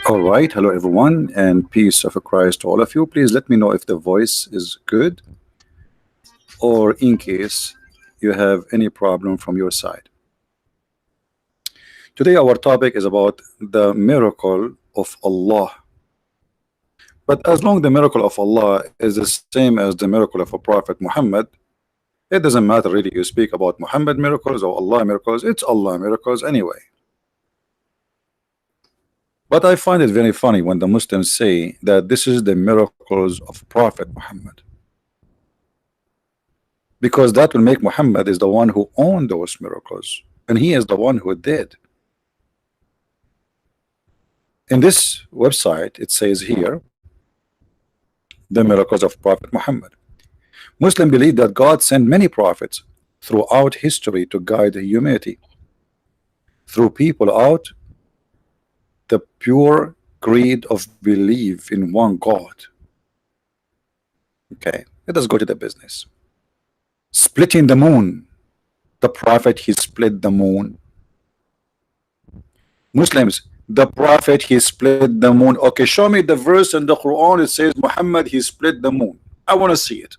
All right, hello everyone, and peace of Christ to all of you. Please let me know if the voice is good, or in case you have any problem from your side. Today, our topic is about the miracle of Allah. But as long the miracle of Allah is the same as the miracle of a Prophet Muhammad, it doesn't matter really. You speak about Muhammad miracles or Allah miracles, it's Allah miracles anyway. But I find it very funny when the Muslims say that this is the miracles of Prophet Muhammad, because that will make Muhammad is the one who owned those miracles, and he is the one who did. In this website, it says here, the miracles of Prophet Muhammad. Muslims believe that God sent many prophets throughout history to guide humanity through people out the pure creed of belief in one God. Okay, let us go to the business. Splitting the moon. The prophet, he split the moon. Muslims, the prophet, he split the moon. Okay, show me the verse in the Quran. It says Muhammad, he split the moon. I want to see it.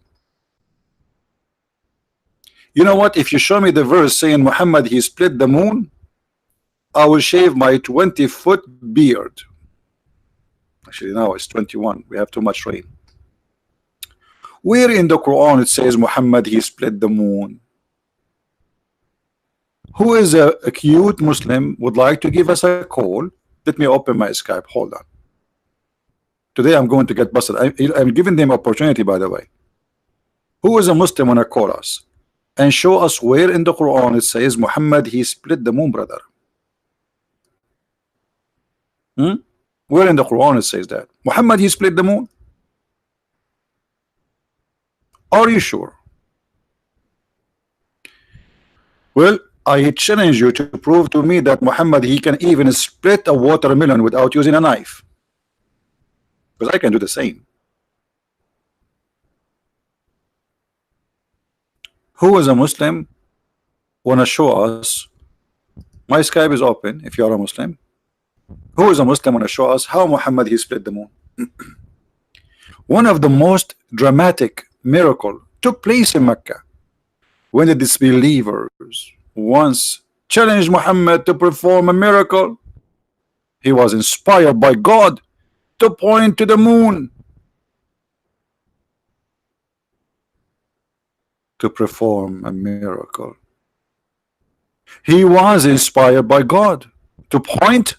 You know what? If you show me the verse saying Muhammad, he split the moon, I will shave my 20-foot beard. Actually, now it's 21. We have too much rain. Where in the Quran it says Muhammad, he split the moon? Who is a cute Muslim would like to give us a call? Let me open my Skype. Hold on. Today I'm going to get busted. I'm giving them opportunity, by the way. Who is a Muslim want to call us and show us where in the Quran it says Muhammad, he split the moon, brother? Where in the Quran it says that Muhammad, he split the moon? Are you sure? Well, I challenge you to prove to me that Muhammad, he can even split a watermelon without using a knife, because I can do the same. Who is a Muslim want to show us? My Skype is open if you are a Muslim. Who is a Muslim want to show us how Muhammad, he split the moon? One of the most dramatic miracle took place in Mecca when the disbelievers once challenged Muhammad to perform a miracle. He was inspired by God to point to the moon to perform a miracle. He was inspired by God to point.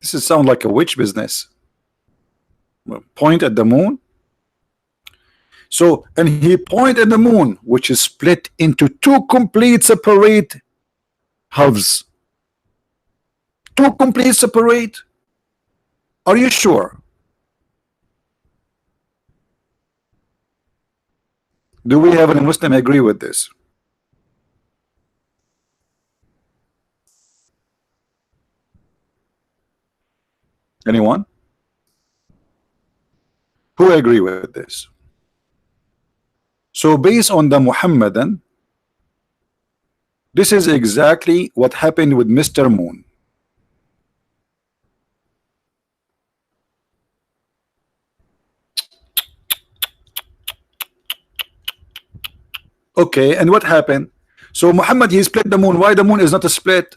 This is sound like a witch business. Point at the moon. So, and he pointed at the moon, which is split into two complete separate halves. Two complete separate. Are you sure? Do we have any Muslim agree with this? Anyone? Who agree with this? So based on the Muhammadan, this is exactly what happened with Mr. Moon. Okay, and what happened? So Muhammad, he split the moon. Why the moon is not a split?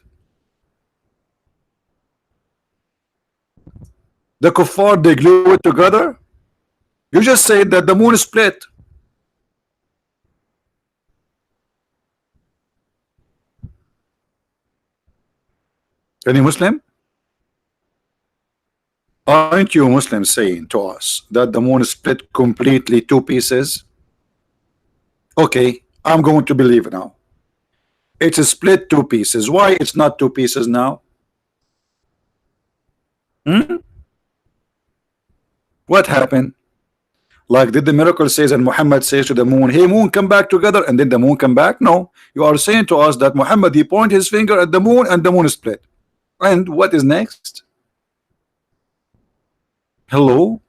The kuffar, they glue it together. You just said that the moon is split. Any Muslim? Aren't you Muslims saying to us that the moon is split completely two pieces? Okay, I'm going to believe now. It's a split two pieces. Why it's not two pieces now? What happened? Like, did the miracle says and Muhammad says to the moon, hey moon, come back together, and then the moon come back? No, you are saying to us that Muhammad, he point his finger at the moon and the moon is split. And what is next? Hello?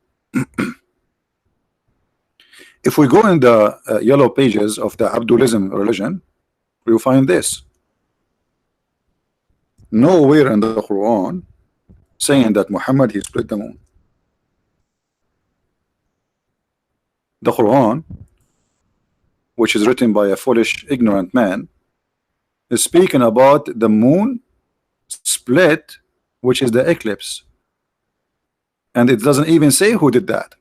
If we go in the yellow pages of the Abdulism religion, we will find this. Nowhere in the Quran saying that Muhammad he split the moon. The Quran, which is written by a foolish, ignorant man, is speaking about the moon split, which is the eclipse, and it doesn't even say who did that.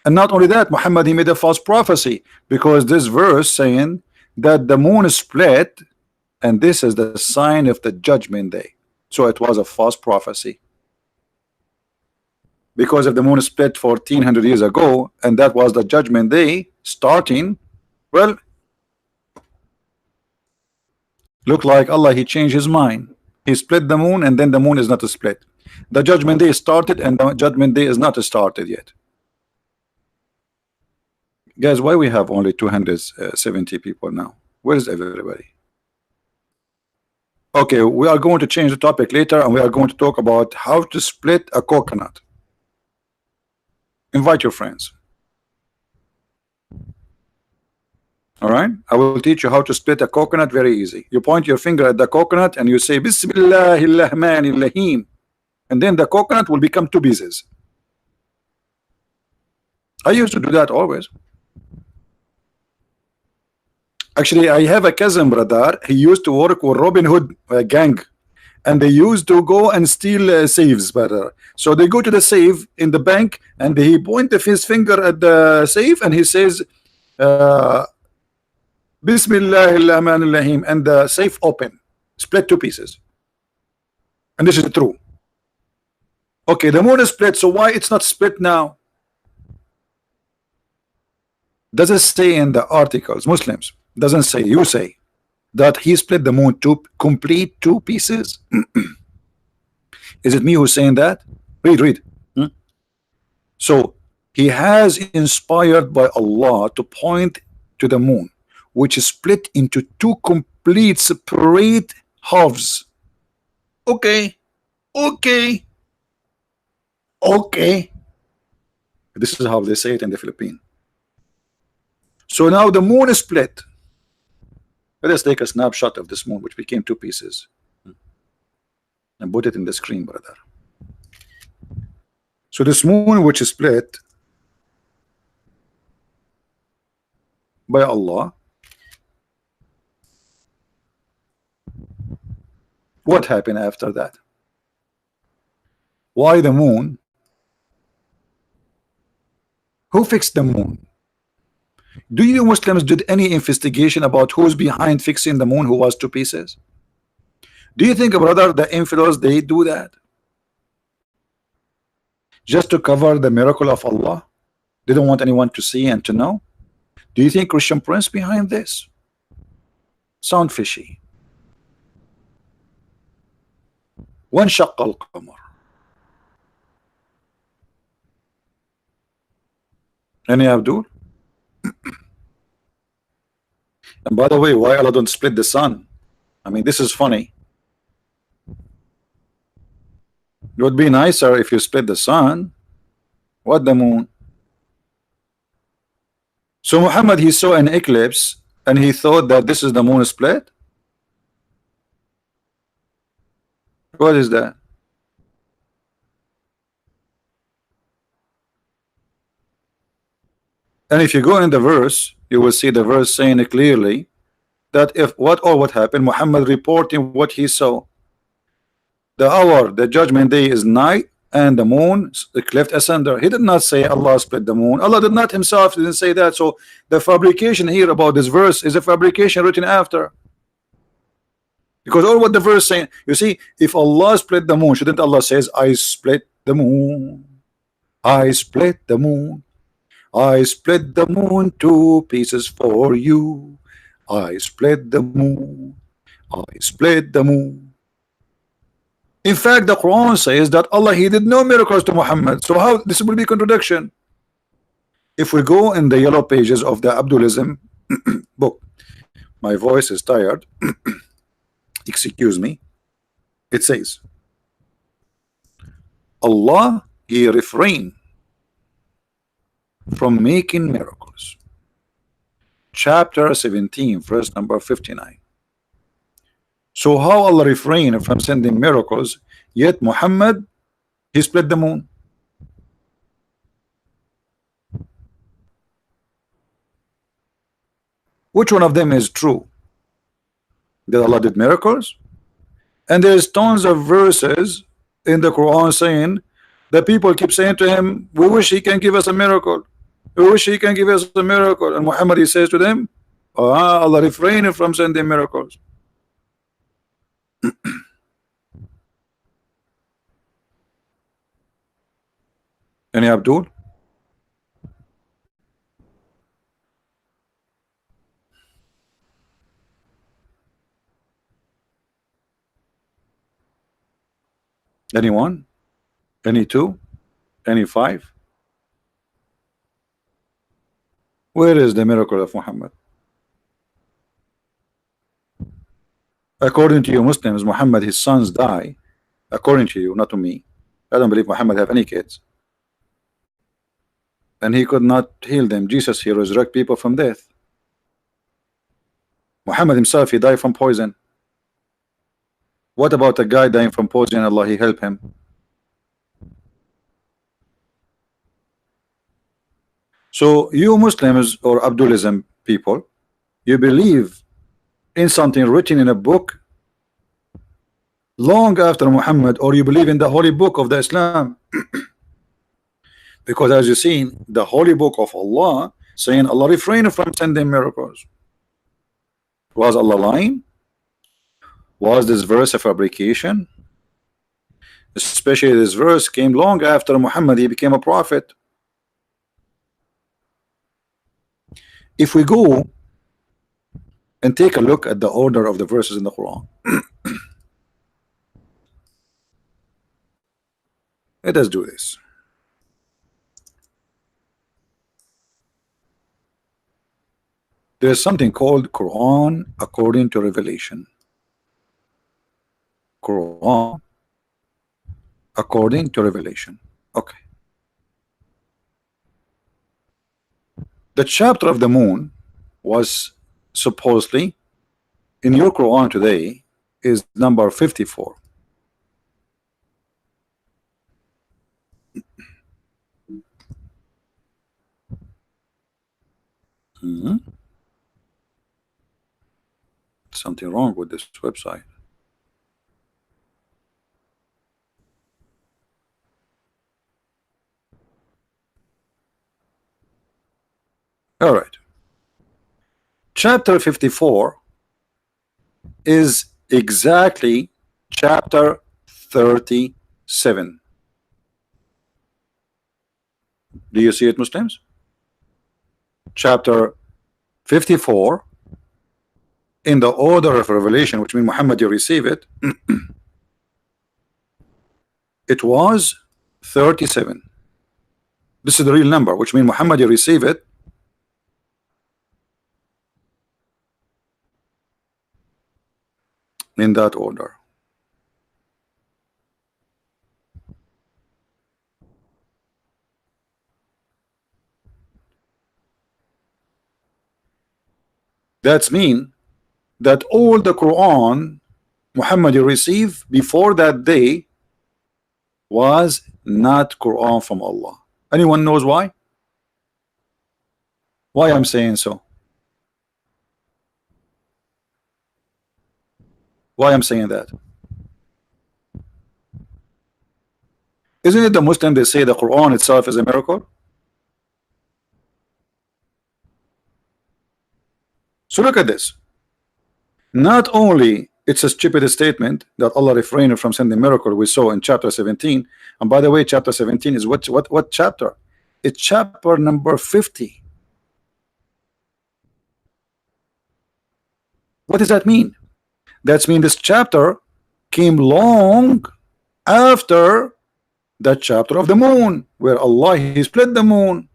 And not only that, Muhammad he made a false prophecy, because this verse saying that the moon is split and this is the sign of the judgment day. So it was a false prophecy, because if the moon is split 1400 years ago and that was the judgment day starting, well, look like Allah he changed his mind. He split the moon and then the moon is not split. The judgment day started and the judgment day is not started yet. Guys, why we have only 270 people now? Where is everybody? Okay, we are going to change the topic later and we are going to talk about how to split a coconut. Invite your friends. All right, I will teach you how to split a coconut very easy. You point your finger at the coconut and you say Bismillahirrahmanirrahim, and then the coconut will become two pieces. I used to do that always. Actually, I have a cousin, brother. He used to work with Robin Hood gang, and they used to go and steal safes, brother. So they go to the safe in the bank, and he pointed his finger at the safe, and he says, Bismillahirrahmanirrahim, and the safe open, split two pieces. And this is true. Okay, the moon is split, so why it's not split now? Does it say in the articles, Muslims? Doesn't say, you say that he split the moon to complete two pieces? Is it me who's saying that? Read. So he has inspired by Allah to point to the moon, which is split into two complete separate halves. Okay. This is how they say it in the Philippines. So now the moon is split. Let us take a snapshot of this moon, which became two pieces, and put it in the screen, brother. So this moon, which is split by Allah, what happened after that? Why the moon? Who fixed the moon? Do you Muslims did any investigation about who's behind fixing the moon, who was two pieces? Do you think, brother, the infidels they do that just to cover the miracle of Allah? They don't want anyone to see and to know. Do you think Christian Prince behind this? Sound fishy. وانشق القمر. Any Abdul? And by the way, why Allah don't split the sun? I mean, this is funny. It would be nicer if you split the sun. What the moon? So Muhammad, he saw an eclipse and he thought that this is the moon split. What is that? And if you go in the verse, you will see the verse saying it clearly that if what happened, Muhammad reporting what he saw. The hour, the judgment day is night, and the moon cleft asunder. He did not say Allah split the moon. Allah did not himself didn't say that. So the fabrication here about this verse is a fabrication written after. Because all what the verse saying, you see, if Allah split the moon, shouldn't Allah says, I split the moon, I split the moon, I split the moon two pieces for you, I split the moon, I split the moon. In fact, the Quran says that Allah he did no miracles to Muhammad. So how this will be contradiction? If we go in the yellow pages of the Abdulism book, my voice is tired. Excuse me. It says Allah he refrained from making miracles. Chapter 17, verse number 59. So how Allah refrained from sending miracles, yet Muhammad He split the moon. Which one of them is true? That Allah did miracles? And there's tons of verses in the Quran saying that people keep saying to him, we wish he can give us a miracle. We wish he can give us a miracle. And Muhammad, he says to them, Allah refrained from sending miracles. Any Abdul? Anyone? Any two? Any five? Where is the miracle of Muhammad? According to you Muslims, Muhammad, his sons die. According to you, not to me. I don't believe Muhammad have any kids. And he could not heal them. Jesus, he resurrect people from death. Muhammad himself, he died from poison. What about a guy dying from poison? Allah, he help him. So you Muslims or Abdulism people, you believe in something written in a book long after Muhammad, or you believe in the holy book of the Islam. Because as you see, the holy book of Allah saying Allah refrained from sending miracles. Was Allah lying? Was this verse a fabrication? Especially this verse came long after Muhammad, he became a prophet. If we go and take a look at the order of the verses in the Quran, let us do this. There is something called Quran according to revelation. Quran according to revelation. Okay. The chapter of the moon was supposedly in your Quran today is number 54. Something wrong with this website. All right. Chapter 54 is exactly chapter 37. Do you see it, Muslims? Chapter 54 in the order of revelation, which means Muhammad, you receive it. It was 37. This is the real number, which means Muhammad, you receive it. In that order. That's mean that all the Quran Muhammad you receive before that day was not Quran from Allah. Anyone knows why? Why I'm saying so? Why I'm saying that? Isn't it the Muslim they say the Quran itself is a miracle? So look at this. Not only it's a stupid statement that Allah refrained from sending miracle we saw in chapter 17, and by the way, chapter 17 is what chapter? It's chapter number 50. What does that mean? That's mean this chapter came long after that chapter of the moon, where Allah he split the moon.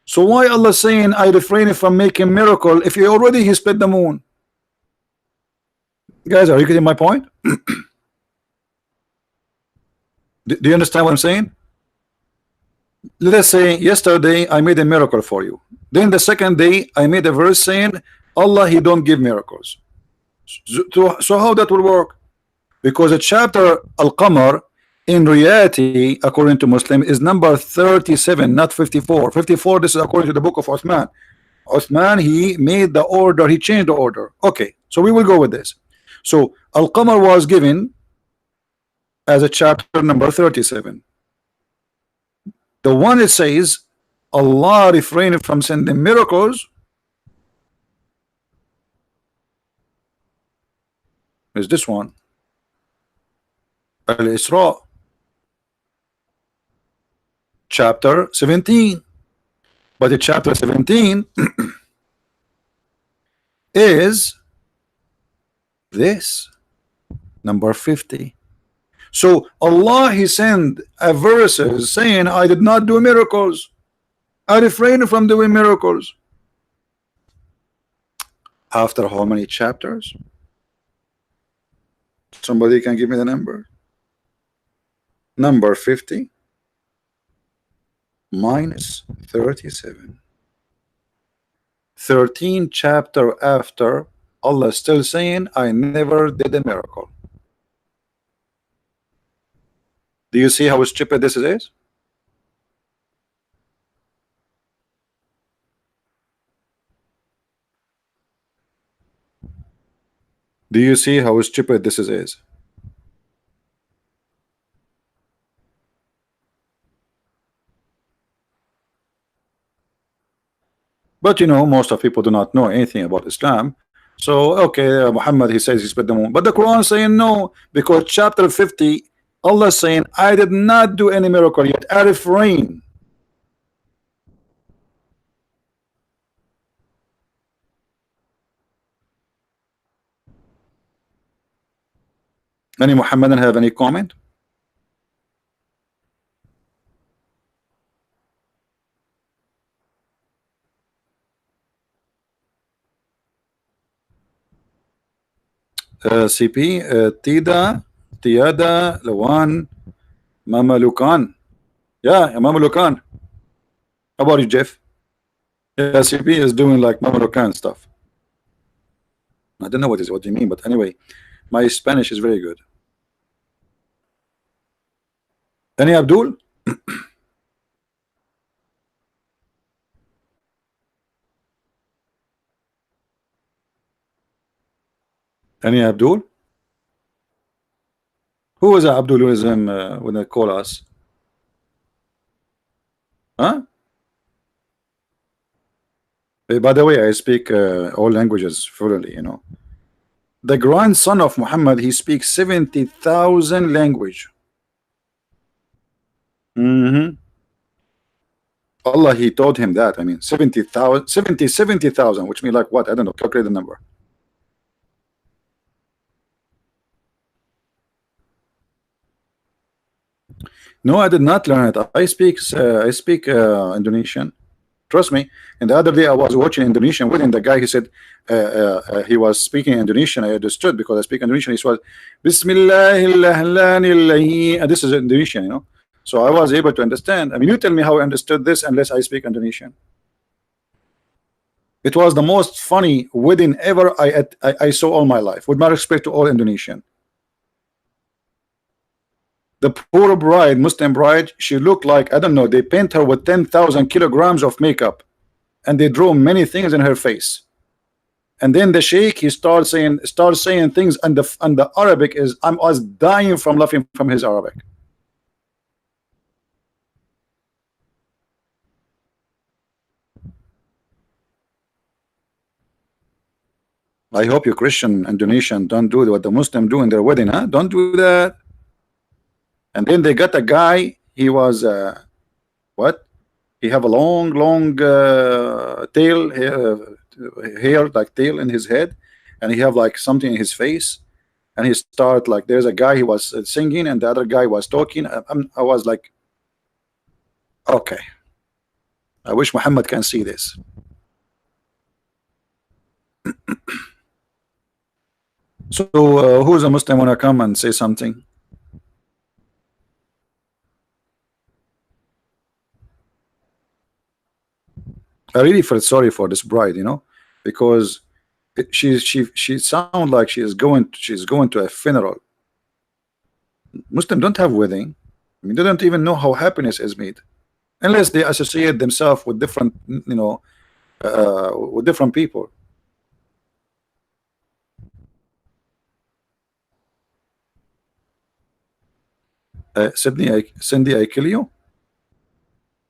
So why Allah saying I refrain from making miracle if he already he split the moon? Guys, are you getting my point? Do you understand what I'm saying? Let us say yesterday I made a miracle for you. Then the second day I made a verse saying Allah he don't give miracles. So how that will work? Because the chapter Al-Qamar In reality, according to Muslim, is number 37, not 54. 54, this is according to the book of Uthman. Uthman, he made the order, he changed the order. Okay, so we will go with this. So Al-Qamar was given as a chapter number 37. The one it says Allah refrained from sending miracles is this one, Al-Isra, chapter 17. But the chapter 17 is this, number 50. So Allah, he sent a verses saying, I did not do miracles, I refrained from doing miracles. After how many chapters? Somebody can give me the number? Number 50 minus 37. 13 chapter after, Allah still saying, I never did a miracle. Do you see how stupid this is? Do you see how stupid this is? But you know, most of people do not know anything about Islam. So okay, Muhammad, he says he split the moon, but the Quran is saying no, because chapter 50, Allah is saying, I did not do any miracle yet, I refrain. Any Muhammadan have any comment? CP, Tida, Tiada, Lawan, Mama Lukan. Yeah, Mama Lukan. How about you, Jeff? Yeah, CP is doing like Mama Lukan stuff. I don't know what you mean, but anyway, my Spanish is very good. Any Abdul? Any Abdul? Who was Abdulism when they call us? Huh? By the way, I speak all languages fluently, you know. The grandson of Muhammad, he speaks 70,000 language. Allah, he told him that. I mean, 70,000, which means like what? I don't know. Calculate the number. No, I did not learn it. I speak Indonesian. Trust me. And the other day I was watching Indonesian with him. The guy, he said he was speaking Indonesian. I understood because I speak Indonesian. He said, Bismillahirrahmanirrahim. And this is Indonesian, you know. So I was able to understand. I mean, you tell me how I understood this unless I speak Indonesian. It was the most funny wedding ever I saw all my life. With my respect to all Indonesian. The poor bride, Muslim bride, she looked like, I don't know, they paint her with 10,000 kilograms of makeup and they drew many things in her face. And then the sheikh, he starts saying things, and the Arabic is, I was dying from laughing from his Arabic. I hope you Christian Indonesian don't do what the Muslim do in their wedding, huh? Don't do that. And then they got a guy, he was what? He have a long tail, hair like tail in his head, and he have like something in his face, and he start like, there's a guy, he was singing and the other guy was talking. I was like, okay, I wish Muhammad can see this. So who's a Muslim wanna come and say something? I really felt sorry for this bride, you know, because she sounds like she's going to a funeral. Muslims don't have wedding. I mean, they don't even know how happiness is made unless they associate themselves with different, with different people. Cindy, I kill you.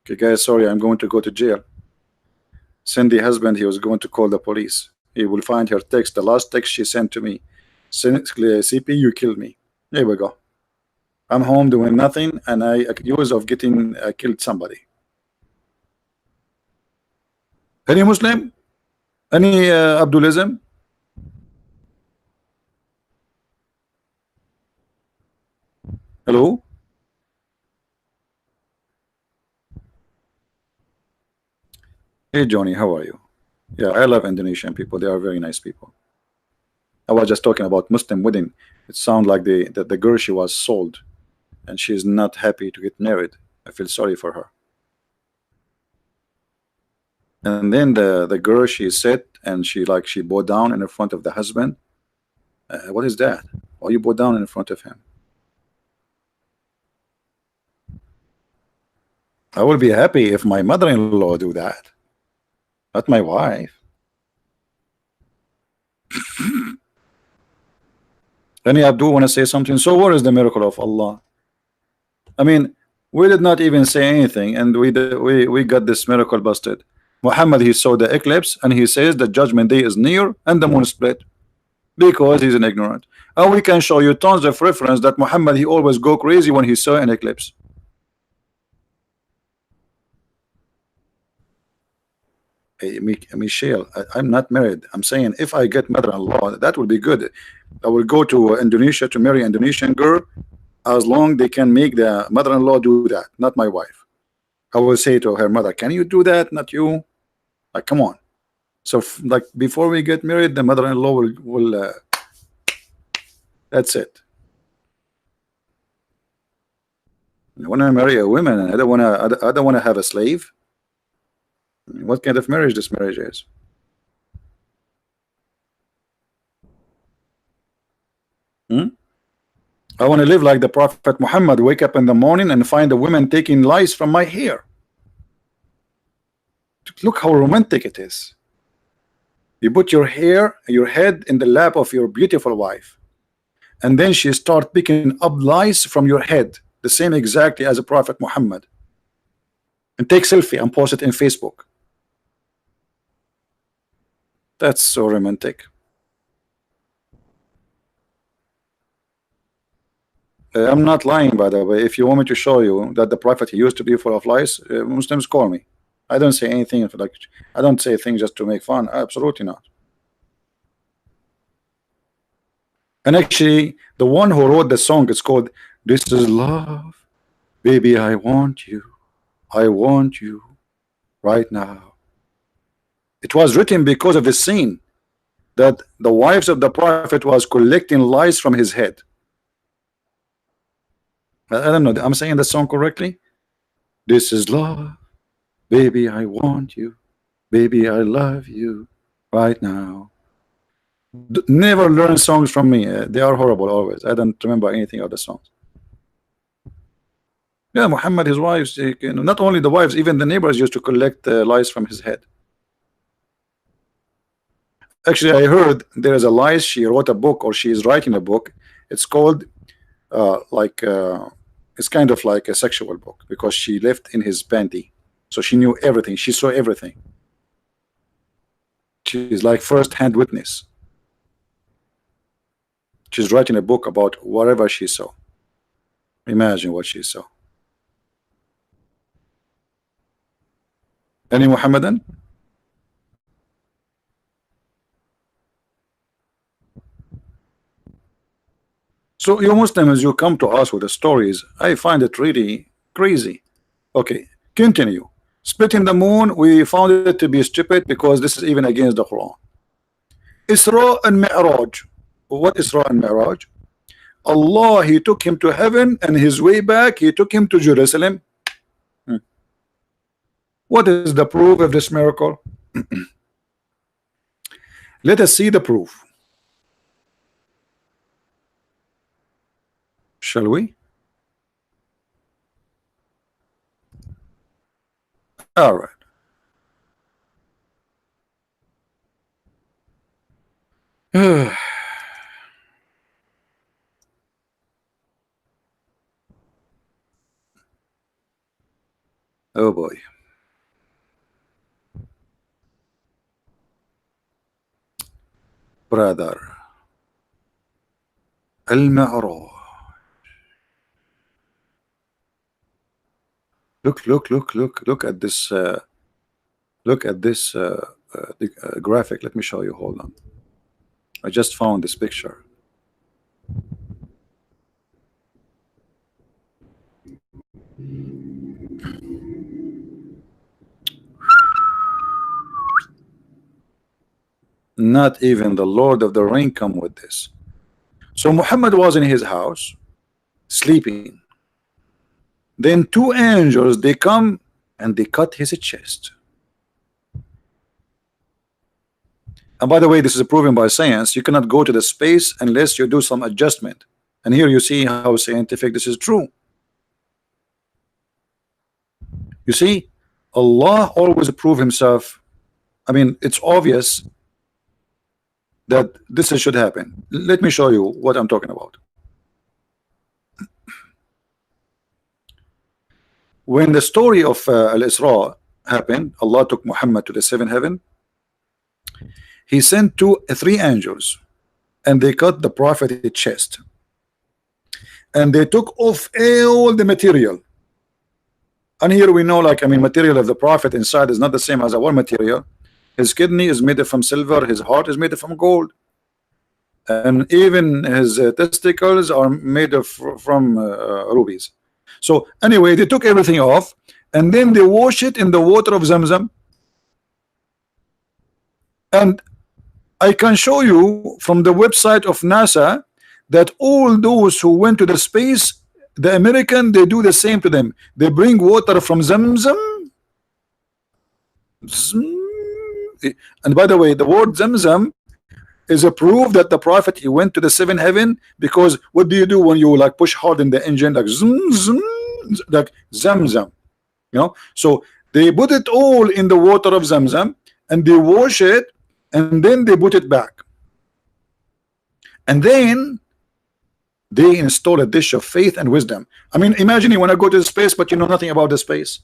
Okay, guys, sorry, I'm going to go to jail. Cindy husband, he was going to call the police. He will find her text, the last text she sent to me. CP, you killed me. There we go. I'm home doing nothing, and I accused of getting killed somebody. Any Muslim? Any Abdulism? Hello? Hey Johnny, how are you? Yeah, I love Indonesian people. They are very nice people. I was just talking about Muslim wedding. It sounds like the girl, she was sold, and she's not happy to get married. I feel sorry for her. And then the girl, she sat and she bowed down in front of the husband. What is that? Why you bow down in front of him? I will be happy if my mother-in-law do that, not my wife. Any Abdul want to say something? So what is the miracle of Allah? I mean, we did not even say anything, and we got this miracle busted. Muhammad, he saw the eclipse, and he says the judgment day is near, and the moon split, because he's an ignorant. And we can show you tons of reference that Muhammad, he always go crazy when he saw an eclipse. Hey, Michelle, I'm not married. I'm saying if I get mother-in-law, that would be good. I will go to Indonesia to marry an Indonesian girl, as long they can make the mother-in-law do that, not my wife. I will say to her mother, can you do that? Not you. Like, come on. So like before we get married, the mother-in-law will that's it. I want to marry a woman, and I don't want to have a slave. I mean, what kind of marriage this marriage is? I want to live like the Prophet Muhammad, wake up in the morning and find a woman taking lice from my hair. Look how romantic it is. You put your head in the lap of your beautiful wife, and then she start picking up lice from your head, the same exactly as a Prophet Muhammad, and take selfie and post it in Facebook. That's so romantic. I'm not lying, by the way. If you want me to show you that the Prophet, he used to be full of lies, Muslims call me. I don't say anything for like, I don't say things just to make fun. Absolutely not. And actually, the one who wrote the song, it's called "This Is Love, Baby, I Want You right now." It was written because of the scene that the wives of the Prophet was collecting lice from his head. I don't know, I'm saying the song correctly. This is love, baby, I want you, baby, I love you right now. Never learn songs from me. They are horrible always. I don't remember anything of the songs. Yeah, Muhammad, his wives, not only the wives, even the neighbors used to collect lice from his head. Actually, I heard there is a lice. She wrote a book, or she is writing a book. It's called it's kind of like a sexual book, because she lived in his panty, so she knew everything. She saw everything. She's like first-hand witness. She's writing a book about whatever she saw. Imagine what she saw. Any Muhammadan? So you Muslims, you come to us with the stories. I find it really crazy. Okay, continue. Splitting the moon, we found it to be stupid because this is even against the Quran. Isra and Mi'raj. What Isra and Mi'raj? Allah, he took him to heaven, and his way back he took him to Jerusalem. What is the proof of this miracle? Let us see the proof. Shall we? All right. Oh boy. Brother. Al-Ma'raj. Look at this. Look at this graphic. Let me show you. Hold on. I just found this picture. Not even the Lord of the Ring come with this. So Muhammad was in his house sleeping. Then two angels, they come and they cut his chest. And by the way, this is proven by science. You cannot go to the space unless you do some adjustment. And here you see how scientific this is true. You see, Allah always prove himself. I mean, it's obvious that this should happen. Let me show you what I'm talking about. When the story of Al-Isra happened, Allah took Muhammad to the seventh heaven. He sent three angels, and they cut the prophet's chest, and they took off all the material. And here we know, like, I mean, material of the prophet inside is not the same as our material. His kidney is made from silver, his heart is made from gold, and even his testicles are made of from rubies. So anyway, they took everything off, and then they wash it in the water of Zamzam. And I can show you from the website of NASA that all those who went to the space, the American, they do the same to them. They bring water from Zamzam. And by the way, the word Zamzam is a proof that the prophet, he went to the seventh heaven, because what do you do when you like push hard in the engine, like zoom, zoom, like Zamzam, you know? So they put it all in the water of Zamzam, and they wash it, and then they put it back, and then they install a dish of faith and wisdom. I mean, imagine you want to go to the space, but you know nothing about the space.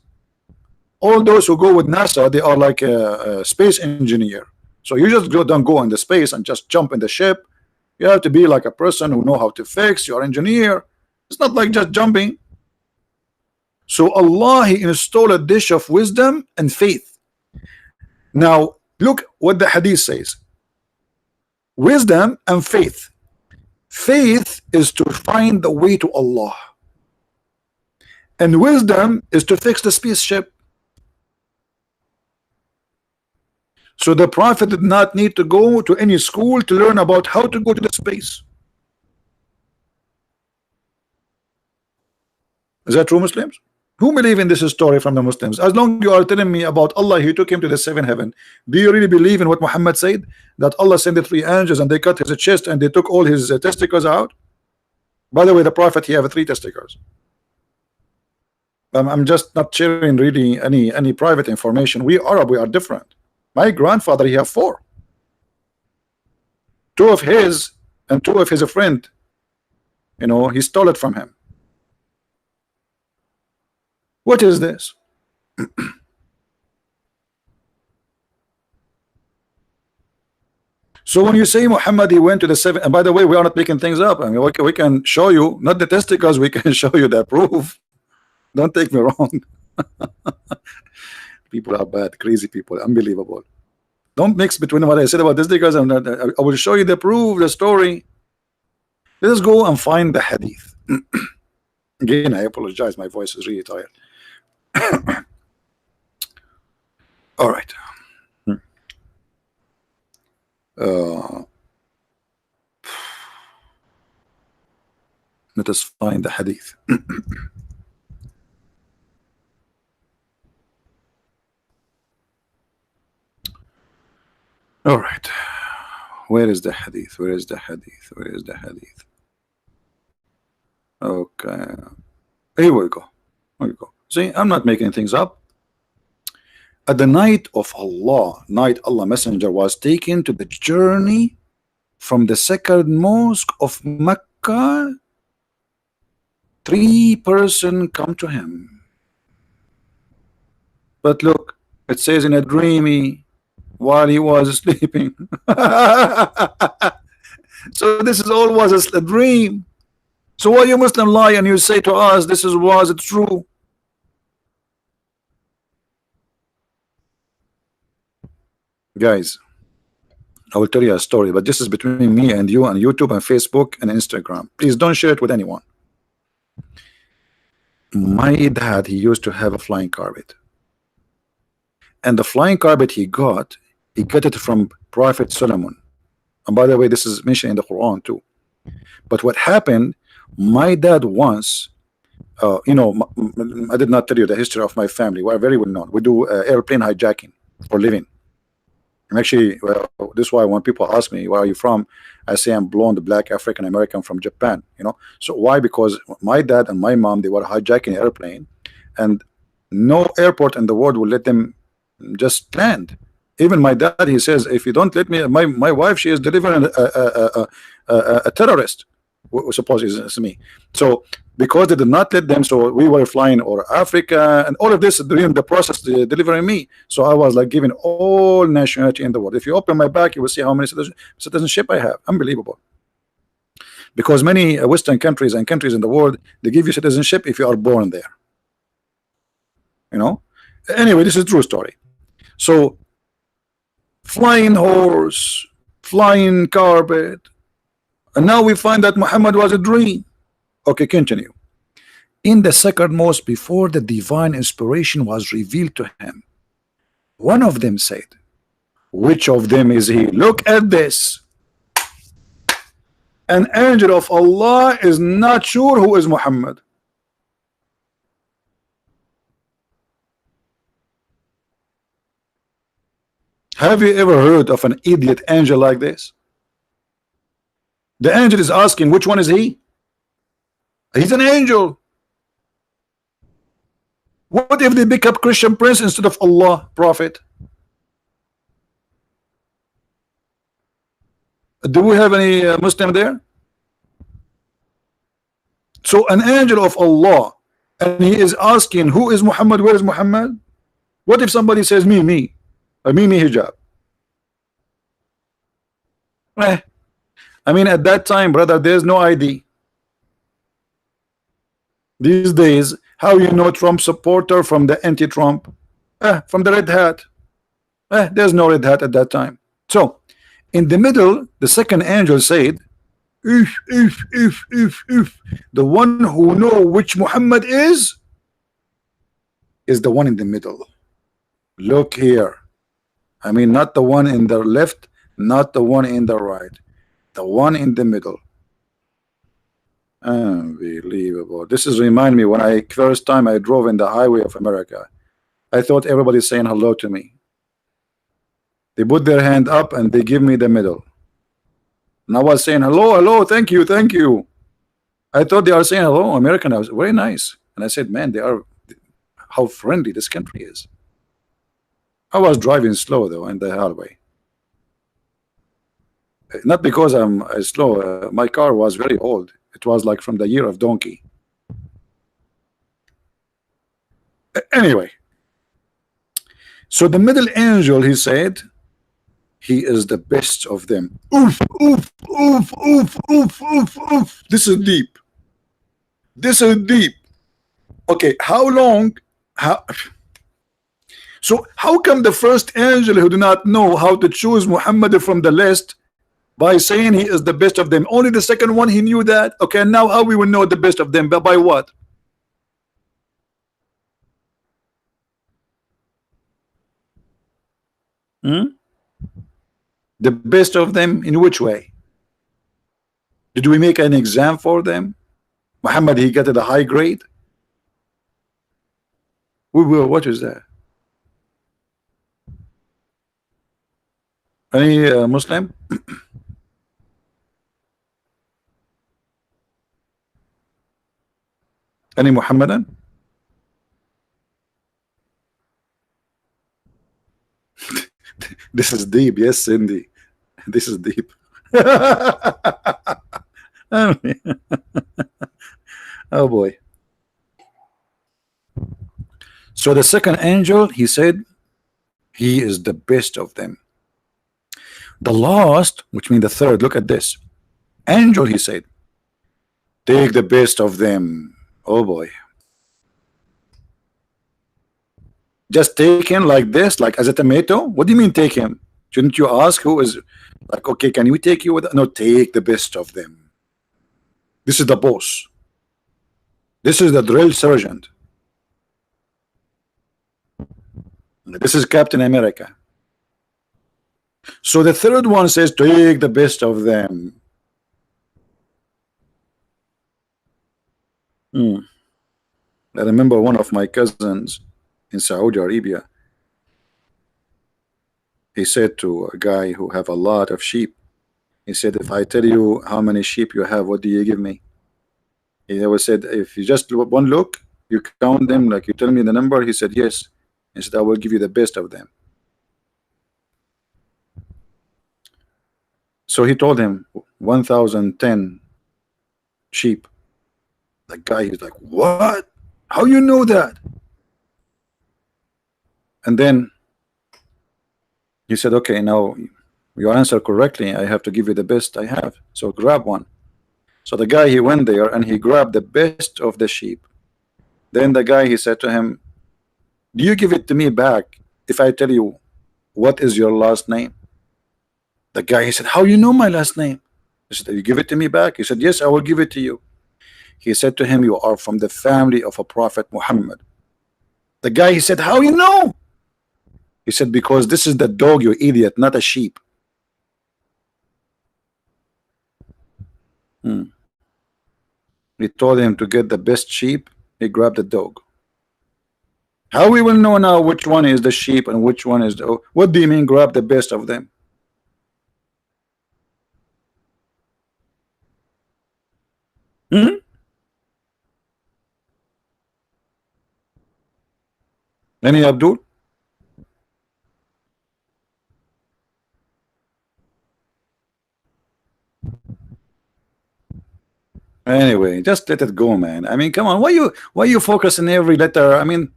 All those who go with NASA, they are like a space engineer. So you just don't go in the space and just jump in the ship. You have to be like a person who know how to fix. You're an engineer. It's not like just jumping. So Allah, he installed a dish of wisdom and faith. Now look what the hadith says. Wisdom and faith. Faith is to find the way to Allah, and wisdom is to fix the spaceship. So the prophet did not need to go to any school to learn about how to go to the space. Is that true, Muslims? Who believe in this story from the Muslims? As long as you are telling me about Allah, he took him to the seventh heaven, do you really believe in what Muhammad said, that Allah sent the three angels and they cut his chest and they took all his testicles out? By the way, the prophet, he have three testicles. I'm just not sharing really any private information. We Arab, we are different. My grandfather, he have four. Two of his and two of his friend, you know, he stole it from him. What is this? So when you say Muhammad, he went to the seven, and by the way, we are not making things up. I mean, we can show you, not the testicles, we can show you the proof. Don't take me wrong. People are bad, crazy people, unbelievable. Don't mix between what I said about testicles and I will show you the proof, the story. Let us go and find the hadith. Again, I apologize, my voice is really tired. All right. Let us find the hadith. All right. Where is the hadith? Where is the hadith? Where is the hadith? Okay, here we go. Here we go. See, I'm not making things up. At the night of Allah, Allah Messenger was taken to the journey from the sacred mosque of Mecca. 3 persons come to him. But look, it says in a dreamy while he was sleeping. So this is all was a dream. So why you Muslim lie and you say to us this is was it true? Guys, I will tell you a story, but this is between me and you on YouTube and Facebook and Instagram. Please don't share it with anyone. My dad, he used to have a flying carpet, and the flying carpet he got it from Prophet Solomon. And by the way, this is mentioned in the Quran too. But what happened, my dad once, you know, I did not tell you the history of my family. We are very well known. We do airplane hijacking for a living. I'm actually, this is why when people ask me where are you from, I say I'm blonde, black, African American from Japan. You know, so why? Because my dad and my mom, they were hijacking an airplane, and no airport in the world will let them just land. Even my dad, he says, if you don't let me, my wife, she is delivering a terrorist. Suppose it's me. So because they did not let them, so we were flying over Africa and all of this during the process delivering me. So I was like giving all nationality in the world. If you open my back, you will see how many citizenship I have. Unbelievable. Because many Western countries and countries in the world, they give you citizenship if you are born there. You know. Anyway, this is a true story. So flying horse, flying carpet, and now we find that Muhammad was a dream. Okay, continue. In the sacred mosque, before the divine inspiration was revealed to him, one of them said, which of them is he? Look at this. An angel of Allah is not sure who is Muhammad. Have you ever heard of an idiot angel like this? The angel is asking, which one is he? He's an angel. What if they pick up Christian Prince instead of Allah, Prophet? Do we have any Muslim there? So an angel of Allah, and he is asking, who is Muhammad? Where is Muhammad? What if somebody says me hijab? I mean, at that time, brother, there's no ID. These days, how you know Trump supporter from the anti-Trump? From the red hat. There's no red hat at that time. So, in the middle, the second angel said, if the one who know which Muhammad is the one in the middle. Look here. I mean, not the one in the left, not the one in the right, the one in the middle. Unbelievable. This is remind me when I first time I drove in the highway of America. I thought everybody's saying hello to me. They put their hand up and they give me the middle. And I was saying hello, hello, thank you, thank you. I thought they are saying hello, American. I was very nice. And I said, man, they are, how friendly this country is. I was driving slow though in the highway. Not because I'm slow. My car was very old. It was like from the year of donkey. Anyway, so the middle angel, he said, he is the best of them. Oof, oof, oof, oof, oof, oof, oof. This is deep. This is deep. Okay, how long? So how come the first angel who do not know how to choose Muhammad from the list by saying he is the best of them? Only the second one he knew that. Okay, now how we will know the best of them? But by what? The best of them in which way? Did we make an exam for them? Muhammad, he got a high grade. We will. What is that? Any Muslim? Any Muhammadan? This is deep. Yes, Cindy. This is deep. Oh boy. So the second angel, he said, he is the best of them. The last, which means the third, look at this. Angel, he said, take the best of them. Oh boy. Just take him like this, like as a tomato? What do you mean take him? Shouldn't you ask who is, like, okay, can we take you with, no, take the best of them. This is the boss. This is the drill sergeant. This is Captain America. So the third one says, take the best of them. I remember one of my cousins in Saudi Arabia. He said to a guy who have a lot of sheep, he said, if I tell you how many sheep you have, what do you give me? He always said, if you just one look, you count them, like you tell me the number. He said, yes. He said, I will give you the best of them. So he told him 1,010 sheep. The guy, he's like, what? How you know that? And then he said, okay, now you answer correctly. I have to give you the best I have. So grab one. So the guy, he went there and he grabbed the best of the sheep. Then the guy, he said to him, do you give it to me back if I tell you what is your last name? The guy, he said, how you know my last name? He said, you give it to me back? He said, yes, I will give it to you. He said to him, you are from the family of a prophet Muhammad. The guy, he said, how you know? He said, because this is the dog, you idiot, not a sheep. He told him to get the best sheep. He grabbed the dog. How we will know now which one is the sheep and which one is the, what do you mean grab the best of them? Any Abdul? Anyway, just let it go, man. I mean, come on, why you focus on every letter? I mean,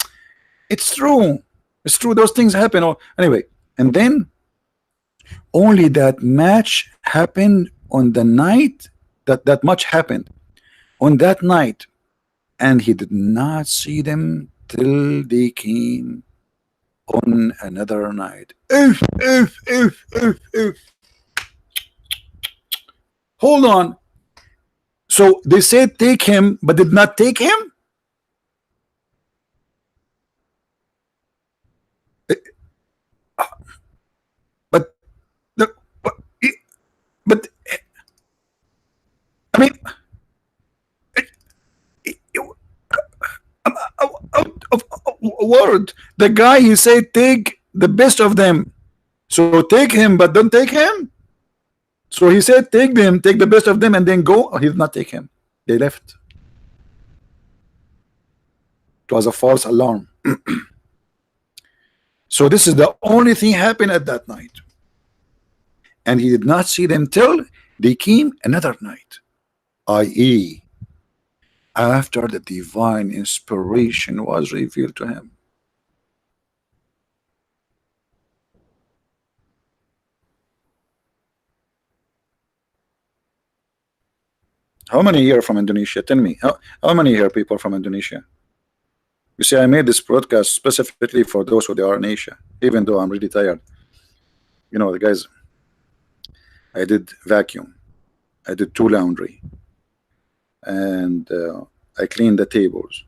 it's true. It's true. Those things happen. Anyway, and then only that match happened on the night that much happened on that night, and he did not see them till they came on another night. Hold on. So they said take him, but did not take him. But I mean, out of word. The guy, he said take the best of them. So take him, but don't take him. So he said take them, take the best of them, and then go. He did not take him. They left. It was a false alarm. So this is the only thing happened at that night. And he did not see them till they came another night, i.e., after the divine inspiration was revealed to him. How many here from Indonesia? Tell me, how many here people from Indonesia? You see, I made this broadcast specifically for those who are in Asia, even though I'm really tired. You know, the guys, I did vacuum, I did 2 laundry, and I cleaned the tables,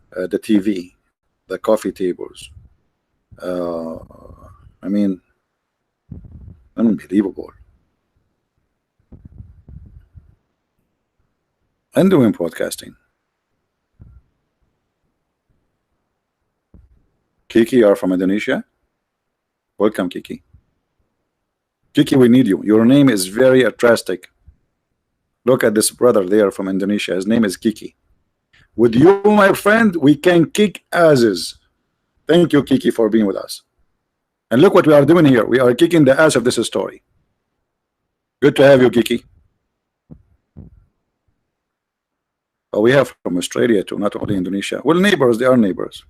the TV, the coffee tables. I mean, unbelievable. And doing broadcasting. Kiki, you are from Indonesia? Welcome, Kiki. Kiki, we need you. Your name is very attractive. Look at this brother there from Indonesia. His name is Kiki. With you, my friend, we can kick asses. Thank you, Kiki, for being with us. And look what we are doing here. We are kicking the ass of this story. Good to have you, Kiki. But we have from Australia too, not only Indonesia. Well, neighbors, they are neighbors.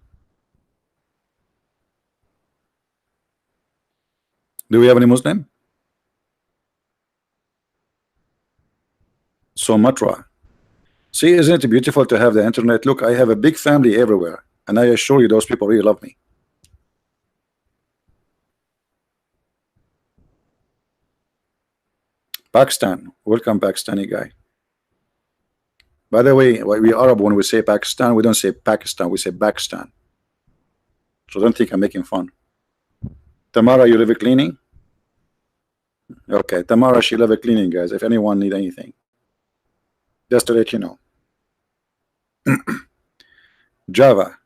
Do we have any Muslim? Sumatra. See, isn't it beautiful to have the internet? Look, I have a big family everywhere, and I assure you those people really love me. Pakistan. Welcome, Pakistani guy. By the way, we Arab, when we say Pakistan, we don't say Pakistan, we say Pakistan. So don't think I'm making fun. Tamara, you live cleaning? Okay, Tamara, she live cleaning, guys. If anyone need anything, just to let you know. Java.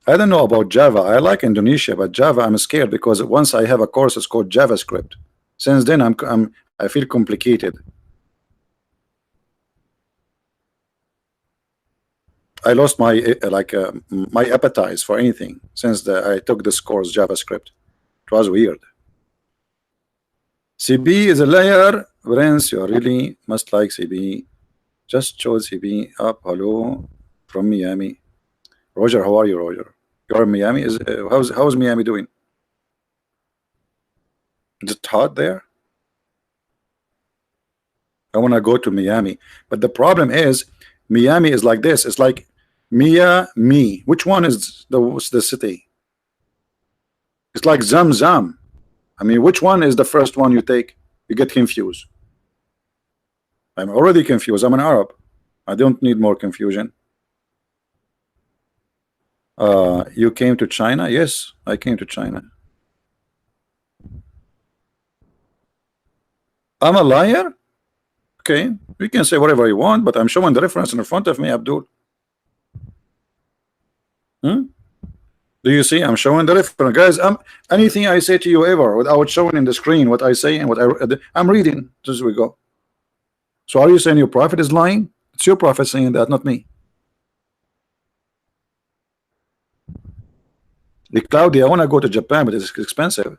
I don't know about Java. I like Indonesia, but Java I'm scared because once I have a course, it's called JavaScript. Since then, I feel complicated. I lost my my appetite for anything since I took this course JavaScript. It was weird. CB is a liar. Prince, you really must like CB. Just showed CB up. Hello from Miami. Roger, how are you, Roger? You're in Miami. How's Miami doing? Is it hot there? I want to go to Miami, but the problem is Miami is like this. It's like Miami. Which one is the city? It's like Zamzam. I mean, which one is the first one you take? You get confused. I'm already confused. I'm an Arab. I don't need more confusion. You came to China? Yes, I came to China. I'm a liar? Okay, you can say whatever you want, but I'm showing the reference in front of me, Abdul. Do you see? I'm showing the reference, guys. Anything I say to you ever without showing in the screen what I say and what I'm reading. Just we go. So are you saying your prophet is lying? It's your prophet saying that, not me. Claudia, I want to go to Japan, but it's expensive.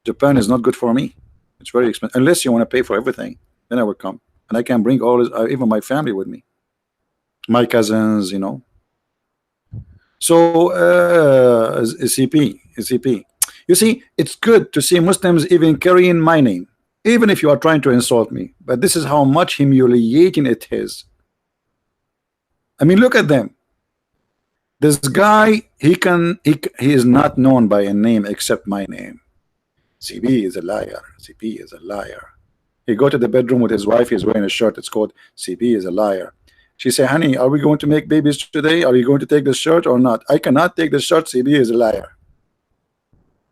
Japan is not good for me. It's very expensive. Unless you want to pay for everything, then I will come, and I can bring all this, even my family with me, my cousins, you know. So CP. You see, it's good to see Muslims even carrying my name, even if you are trying to insult me. But this is how much humiliating it is. I mean, look at them. This guy, he is not known by a name except my name. CB is a liar. CP is a liar. He go to the bedroom with his wife. He's wearing a shirt. It's called CB is a liar. She say, honey, are we going to make babies today? Are you going to take the shirt or not? I cannot take the shirt. CB is a liar.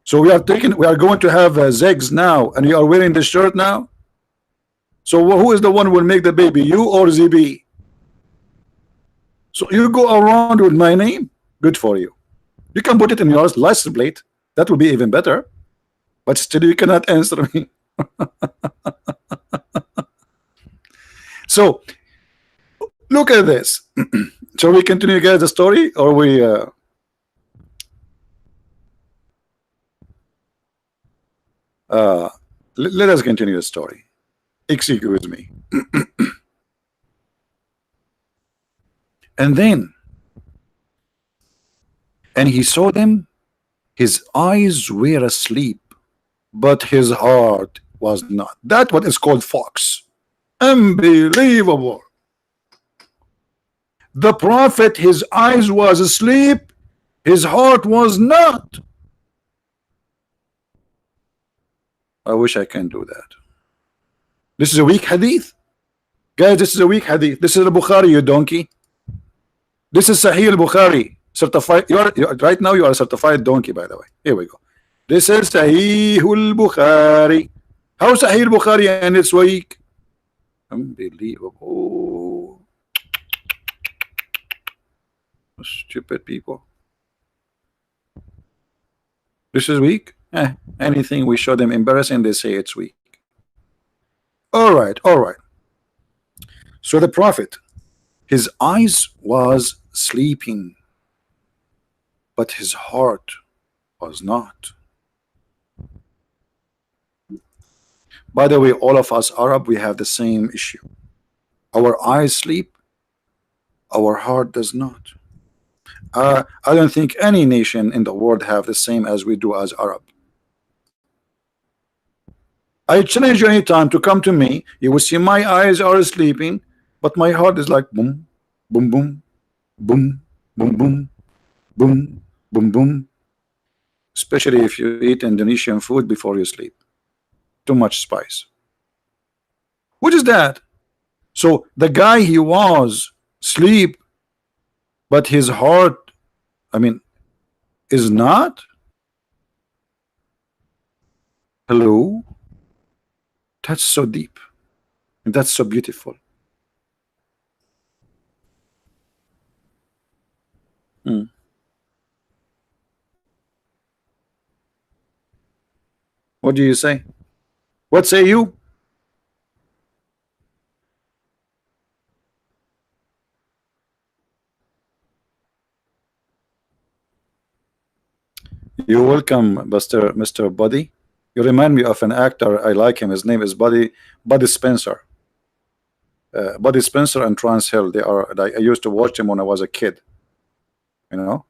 So we are going to have Zegs now, and you are wearing the shirt now. So who is the one who will make the baby, you or ZB? So you go around with my name. Good for you. You can put it in your license plate. That would be even better. But still, you cannot answer me. So look at this. Shall we continue, guys, the story, or we let us continue the story. Excuse me. And he saw them. His eyes were asleep, but his heart was not. That's what is called fox. Unbelievable. The prophet, his eyes was asleep, his heart was not. I wish I can do that. This is a weak hadith, guys. This is a weak hadith. This is al-Bukhari, you donkey. This is Sahih al-Bukhari, certified. Right now you are a certified donkey, by the way. Here we go. This is Sahih al-Bukhari. How Sahih al-Bukhari and it's weak? Unbelievable. Stupid people. This is weak. Anything we show them embarrassing, they say it's weak. All right. So the prophet, His eyes was sleeping, but his heart was not. By the way, all of us Arab, we have the same issue. Our eyes sleep, our heart does not. I don't think any nation in the world have the same as we do as Arab. I challenge you anytime to come to me. You will see my eyes are sleeping, but my heart is like boom, boom, boom, boom, boom, boom, boom, boom, boom. Especially if you eat Indonesian food before you sleep. Too much spice. What is that? So the guy, he was sleep, but his heart, I mean, is not. Hello? That's so deep. That's so beautiful. What do you say? What say you? You're welcome, Mr. Buddy. You remind me of an actor. I like him. His name is Buddy Spencer. Buddy Spencer and Trans Hill. They are. I used to watch them when I was a kid. You know,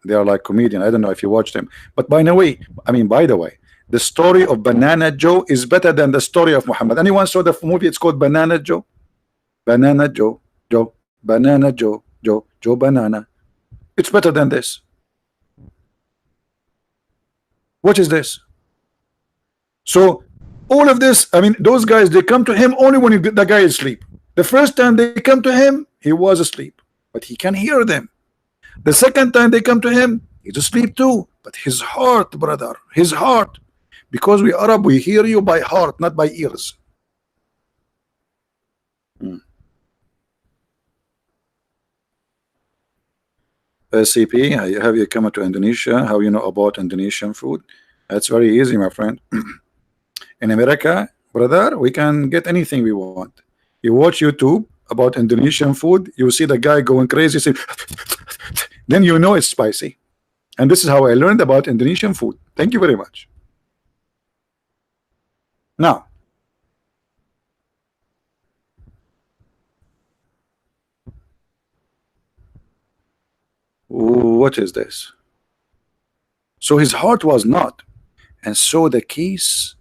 they are like comedian. I don't know if you watched them. But by the way, the story of Banana Joe is better than the story of Muhammad. Anyone saw the movie? It's called Banana Joe. Banana Joe, Banana Joe, Joe Banana. It's better than this. What is this? So all of this, those guys, they come to him only when the guy is asleep. The first time they come to him, he was asleep, but he can hear them. The second time they come to him, he's asleep too, but his heart, brother, his heart, because we Arab, we hear you by heart, not by ears. CP, have you come to Indonesia? How you know about Indonesian food? That's very easy, my friend. In America, brother, we can get anything we want. You watch YouTube about Indonesian food, you see the guy going crazy, say, then you know it's spicy. And this is how I learned about Indonesian food. Thank you very much. Now, what is this? So his heart was not. And so the case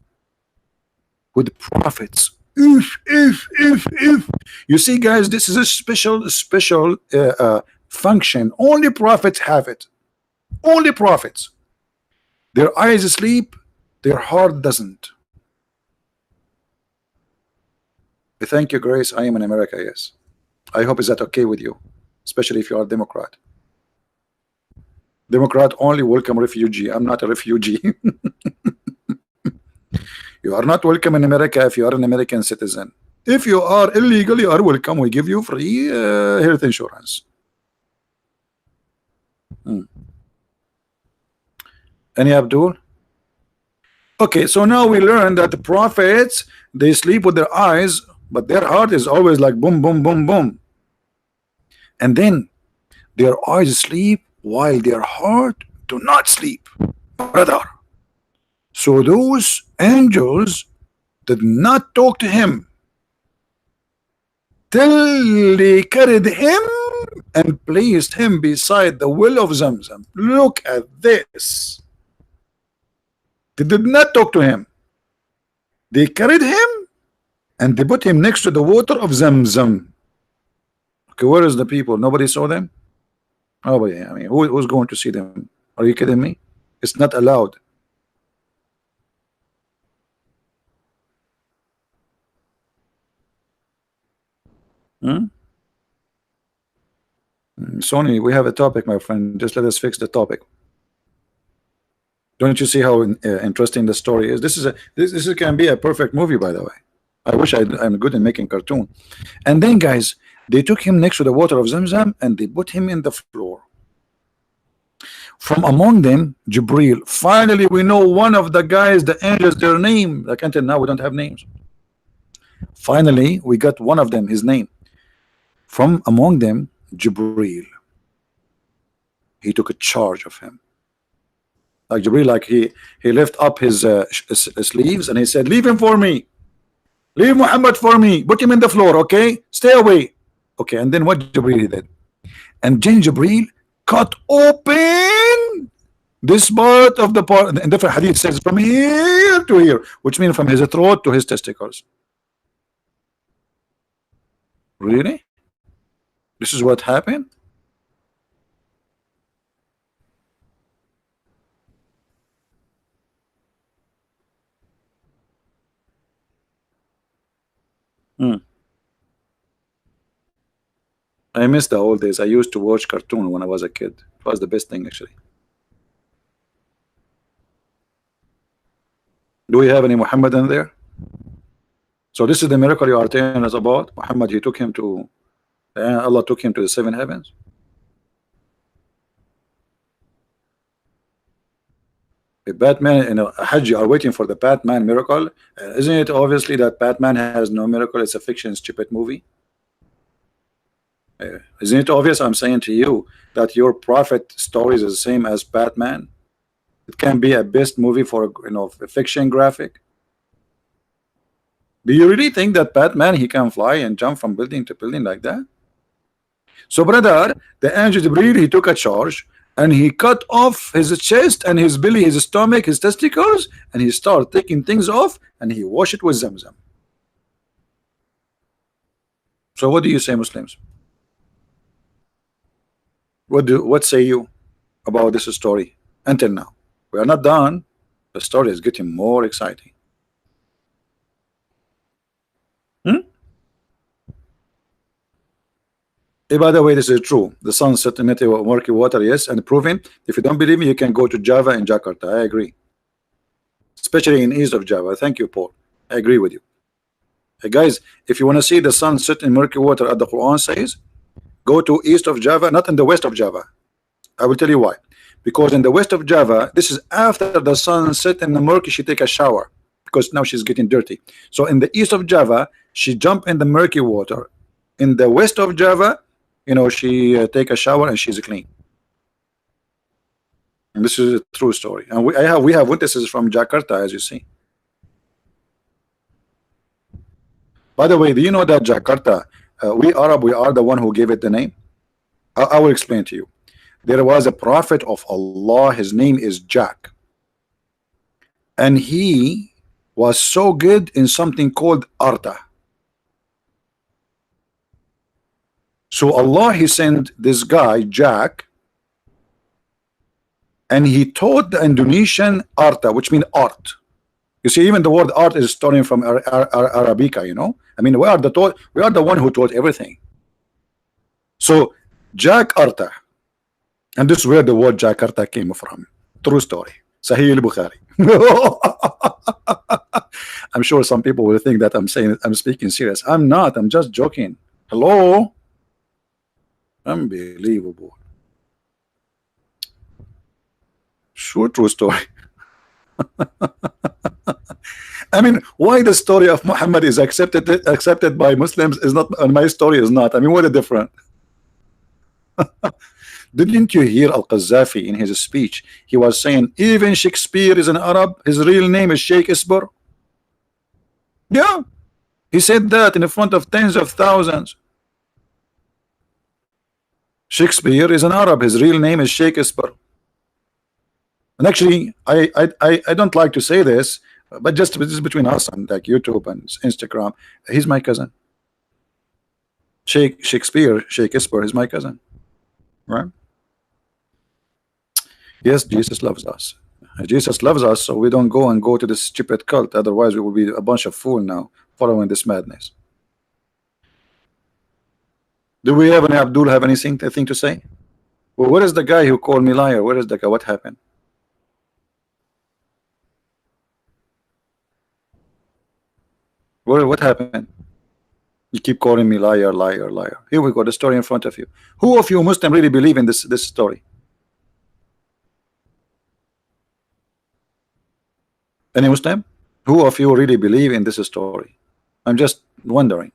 with prophets. If you see, guys, this is a special function. Only prophets have it. Only prophets. Their eyes sleep, their heart doesn't. Thank you, Grace. I am in America, yes. I hope is that okay with you, especially if you are a Democrat. Democrat only welcome refugee. I'm not a refugee. You are not welcome in America if you are an American citizen. If you are illegal, you are welcome. We give you free health insurance. Any Abdul? Okay, so now we learn that the prophets, they sleep with their eyes, but their heart is always like boom, boom, boom, boom. And then their eyes sleep while their heart do not sleep, brother. So those angels did not talk to him till they carried him and placed him beside the well of Zamzam. Look at this. They did not talk to him. They carried him and they put him next to the water of Zamzam. Okay, where is the people? Nobody saw them? Nobody. Who's going to see them? Are you kidding me? It's not allowed. Sony, we have a topic, my friend. Just let us fix the topic. Don't you see how interesting the story is? This can be a perfect movie, by the way. I wish I'm good in making cartoon. And then, guys, they took him next to the water of Zamzam and they put him in the floor. From among them, Jibril. Finally, we know one of the guys, the angels, their name. Like until now, we don't have names. Finally, we got one of them, his name. From among them, Jibril. He took a charge of him. Like Jibril, like he lifted up his sleeves and he said, "Leave him for me. Leave Muhammad for me. Put him in the floor, okay? Stay away." Okay, and then what Jibril did? And then Jibril cut open this part of the part. In different hadith says from here to here, which means from his throat to his testicles. Really? This is what happened? I miss the old days. I used to watch cartoon when I was a kid. It was the best thing actually. Do we have any Muhammad in there? So this is the miracle you are telling us about. Muhammad, he took him to Allah took him to the seven heavens. If Batman and Hajj are waiting for the Batman miracle, isn't it obviously that Batman has no miracle? It's a fiction, stupid movie. Isn't it obvious? I'm saying to you that your prophet stories is the same as Batman. It can be a best movie for a fiction graphic. Do you really think that Batman he can fly and jump from building to building like that? So brother, the angel Jibril, he took a charge and he cut off his chest and his belly, his stomach, his testicles, and he started taking things off and he washed it with Zamzam. So what do you say, Muslims? What say you about this story until now? We are not done. The story is getting more exciting. By the way, this is true. The sun set in murky water, yes, and proven. If you don't believe me, you can go to Java in Jakarta. I agree. Especially in east of Java. Thank you, Paul. I agree with you. Hey guys, if you want to see the sun set in murky water, as the Quran says, go to east of Java, not in the west of Java. I will tell you why. Because in the west of Java, this is after the sun set in the murky, she take a shower because now she's getting dirty. So in the east of Java, she jump in the murky water. In the west of Java, she take a shower and she's clean. And this is a true story. And we have witnesses from Jakarta, as you see. By the way, do you know that Jakarta, we Arab, we are the one who gave it the name? I will explain to you. There was a prophet of Allah, his name is Jack, and he was so good in something called Arta. So Allah, he sent this guy Jack, and he taught the Indonesian Arta, which means art. You see, even the word art is starting from Arabica. I mean, we are the one who taught everything. So Jack Arta, and this is where the word Jakarta came from. True story. Sahih al-Bukhari. I'm sure some people will think that I'm speaking serious. I'm not. I'm just joking. Hello. Unbelievable. Sure, true story. I mean, why the story of Muhammad is accepted by Muslims is not, and my story is not? I mean, what a difference. Didn't you hear Al-Qaddafi in his speech? He was saying even Shakespeare is an Arab. His real name is Shakespeare. Yeah, he said that in front of tens of thousands. Shakespeare is an Arab. His real name is Shakespeare. And actually, I don't like to say this, but just this is between us and like YouTube and Instagram. He's my cousin. Shakespeare is my cousin, right? Yes, Jesus loves us. Jesus loves us, so we don't go to this stupid cult. Otherwise, we will be a bunch of fools now following this madness. Do we have any Abdul have anything to say? Well, where is the guy who called me liar? Where is the guy? What happened? What happened? You keep calling me liar, liar, liar. Here we go, the story in front of you. Who of you Muslim really believe in this story? Any Muslim? Who of you really believe in this story? I'm just wondering.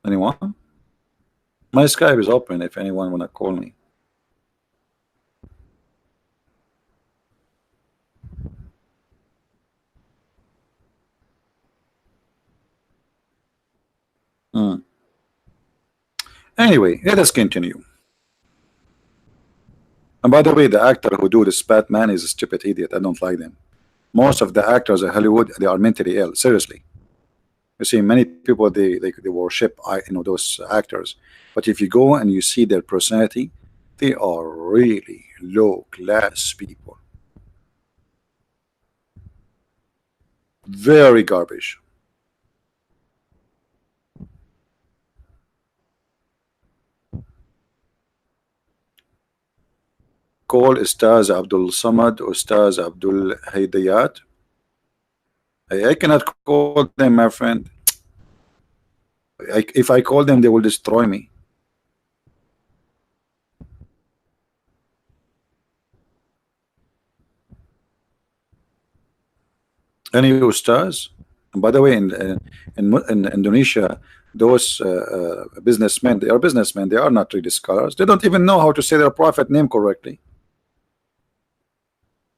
Anyone? My Skype is open if anyone wanna call me. Anyway, let us continue. And by the way, the actor who do this Batman is a stupid idiot. I don't like them. Most of the actors in Hollywood, they are mentally ill. Seriously. You see, many people they worship those actors, but if you go and you see their personality, they are really low class people. Very garbage. Call Ustaz Abdul Samad, Ustaz Abdul Hidayat. I cannot call them, my friend. If I call them, they will destroy me. Any Ustaz? And by the way, in Indonesia, those businessmen, they are businessmen. They are not really scholars. They don't even know how to say their prophet name correctly.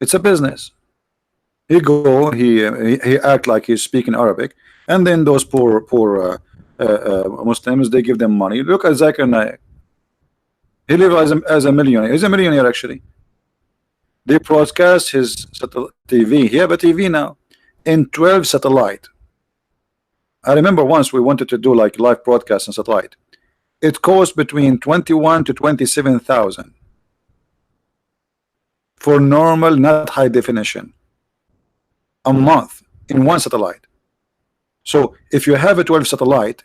It's a business. He go, he act like he's speaking Arabic, and then those poor Muslims, they give them money. Look at Zakir Naik. He lives as a millionaire. He's a millionaire actually. They broadcast his TV. He have a TV now in 12 satellite. I remember once we wanted to do like live broadcast on satellite. It cost between 21 to 27,000 for normal, not high definition, a month in one satellite. So if you have a 12 satellite,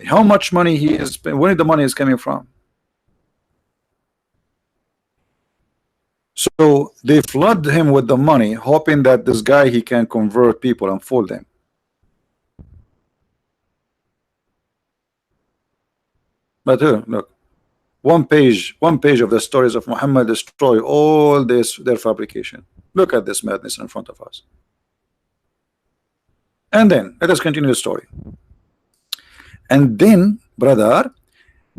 how much money he is, where the money is coming from? So they flood him with the money, hoping that this guy, he can convert people and fool them. But look, one page of the stories of Muhammad destroy all this, their fabrication. Look at this madness in front of us. And then let us continue the story. And then, brother,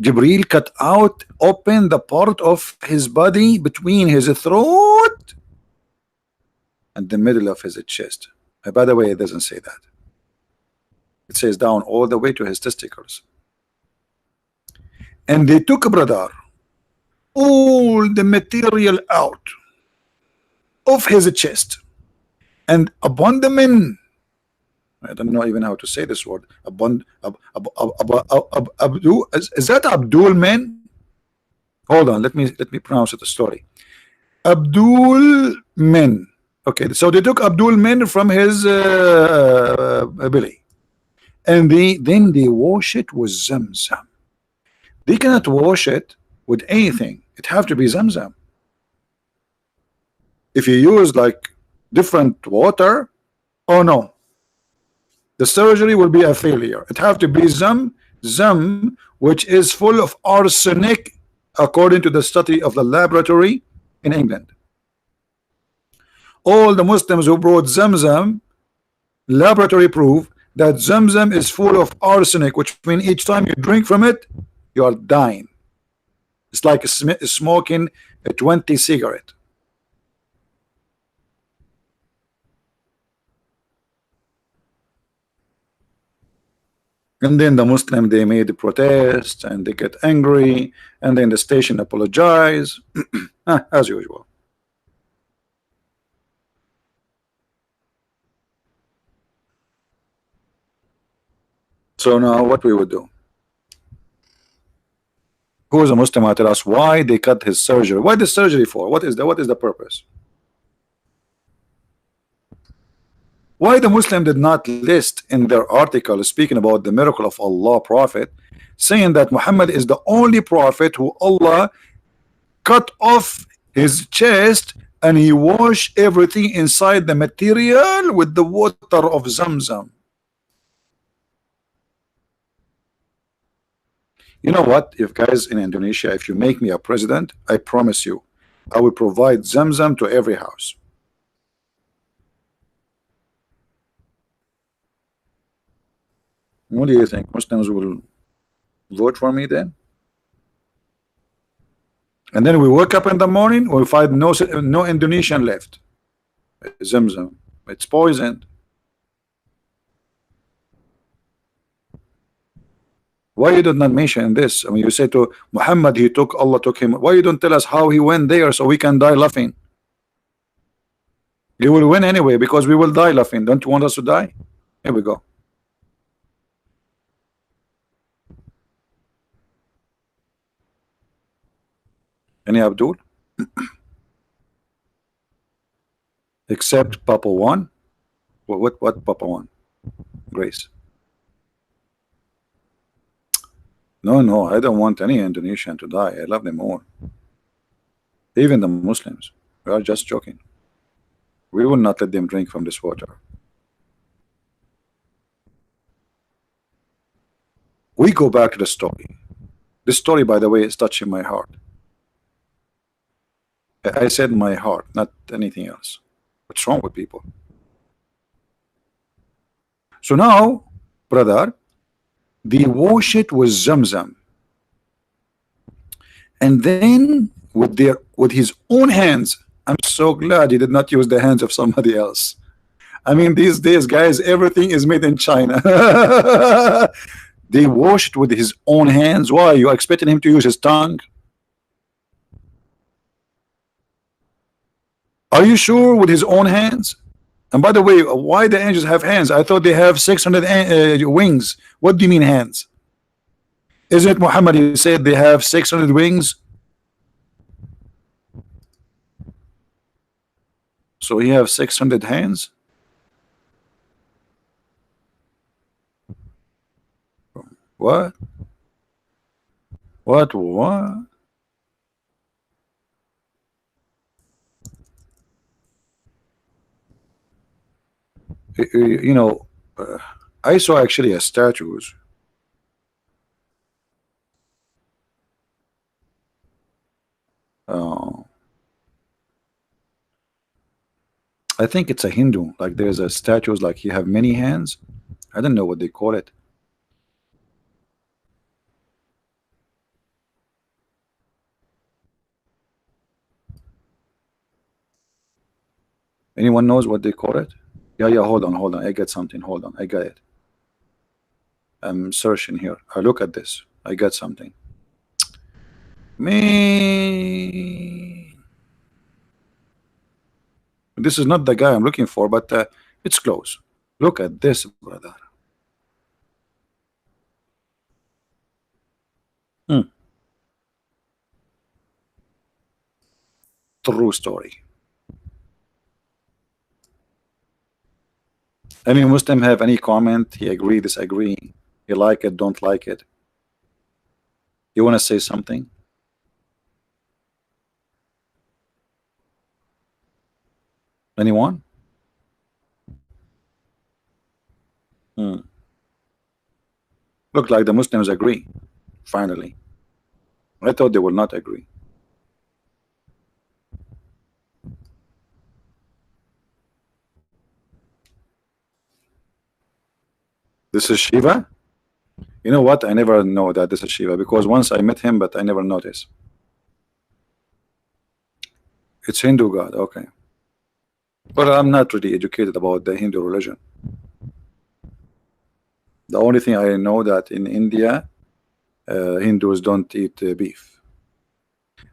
Jibril cut out, open the part of his body between his throat and the middle of his chest. By the way, it doesn't say that. It says down all the way to his testicles. And they took, brother, all the material out of his chest, and upon the men, I don't know even how to say this word. Abdul, is that Abdul men? Hold on, let me pronounce it the story. Abdul men. Okay, so they took Abdul men from his belly, and then they wash it with Zamzam. They cannot wash it with anything. It have to be Zamzam. If you use like different water, oh no, the surgery will be a failure. It have to be Zamzam, which is full of arsenic, according to the study of the laboratory in England. All the Muslims who brought Zamzam, laboratory proof that Zamzam is full of arsenic, which means each time you drink from it, you are dying. It's like smoking a 20 cigarette. And then the Muslim, they made a protest and they get angry, and then the station apologize as usual. So now what we would do? Who is a Muslim? Tell us why they cut his surgery. What is surgery for? What is the purpose? Why the Muslim did not list in their article speaking about the miracle of Allah prophet, saying that Muhammad is the only prophet who Allah cut off his chest and he washed everything inside the material with the water of Zamzam. You know what? If guys in Indonesia, if you make me a president, I promise you, I will provide Zamzam to every house. What do you think? Muslims will vote for me then? And then we wake up in the morning, we find no Indonesian left. Zamzam, it's poisoned. Why you did not mention this? I mean, you say to Muhammad, Allah took him. Why you don't tell us how he went there so we can die laughing? You will win anyway because we will die laughing. Don't you want us to die? Here we go. Any Abdul? Except Papa One. What Papa One? Grace. No, I don't want any Indonesian to die. I love them all. Even the Muslims. We are just joking. We will not let them drink from this water. We go back to the story. This story, by the way, is touching my heart. I said my heart, not anything else. What's wrong with people? So now, brother, they wash it with Zamzam, and then with his own hands. I'm so glad he did not use the hands of somebody else. I mean, these days, guys, everything is made in China. They wash it with his own hands. Why? You expecting him to use his tongue? Are you sure with his own hands? And by the way, why the angels have hands? I thought they have 600 wings. What do you mean hands? Isn't it Muhammad? He said they have 600 wings. So he have 600 hands. What? What? You know, I saw actually a statues. I think it's a Hindu. Like there's a statues like you have many hands. I don't know what they call it. Anyone knows what they call it? Yeah, hold on. I got something. Hold on, I got it. I'm searching here. I look at this. I got something. Me. This is not the guy I'm looking for, but it's close. Look at this, brother. True story. Any Muslim have any comment? He agree, disagree? You like it, don't like it? You want to say something? Anyone? Look like the Muslims agree. Finally, I thought they will not agree. This is Shiva. You know what? I never know that this is Shiva because once I met him, but I never noticed. It's Hindu god. Okay, but I'm not really educated about the Hindu religion. The only thing I know that in India, Hindus don't eat beef.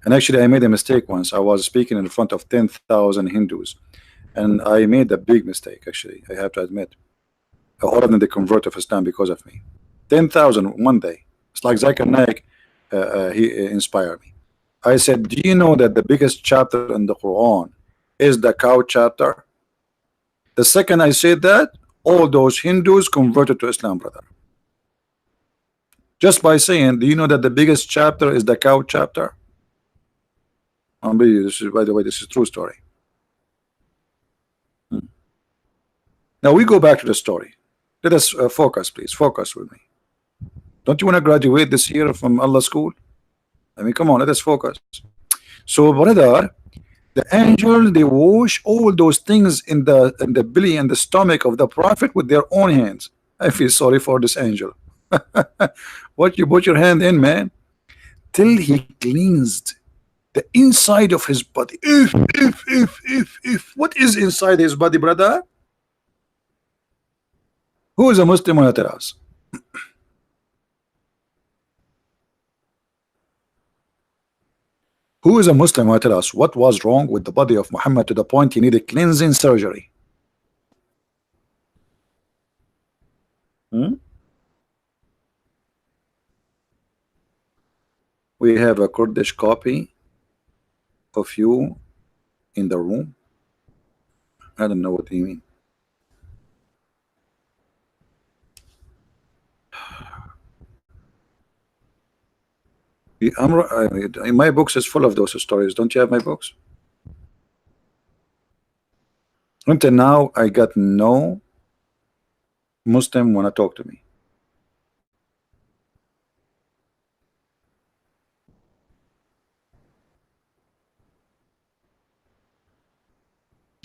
And actually, I made a mistake once. I was speaking in front of 10,000 Hindus, and I made a big mistake. Actually, I have to admit. All of them they convert to Islam because of me. 10,000 one day. It's like Zakir Naik. He inspired me. I said, do you know that the biggest chapter in the Quran is the cow chapter? The second I said that, all those Hindus converted to Islam, brother. Just by saying, do you know that the biggest chapter is the cow chapter? This is, by the way, this is true story. Now we go back to the story. Let us focus, please. Focus with me. Don't you want to graduate this year from Allah school? I mean, come on, let us focus. So, brother, the angel, they wash all those things in the belly and the stomach of the prophet with their own hands. I feel sorry for this angel. What you put your hand in, man, till he cleansed the inside of his body. If what is inside his body, brother? Who is a Muslim? Want to tell us? Who is a Muslim? Want to tell us what was wrong with the body of Muhammad to the point he needed cleansing surgery? We have a Kurdish copy of you in the room. I don't know what you mean. My books is full of those stories. Don't you have my books? Until now, I got no Muslim want to talk to me.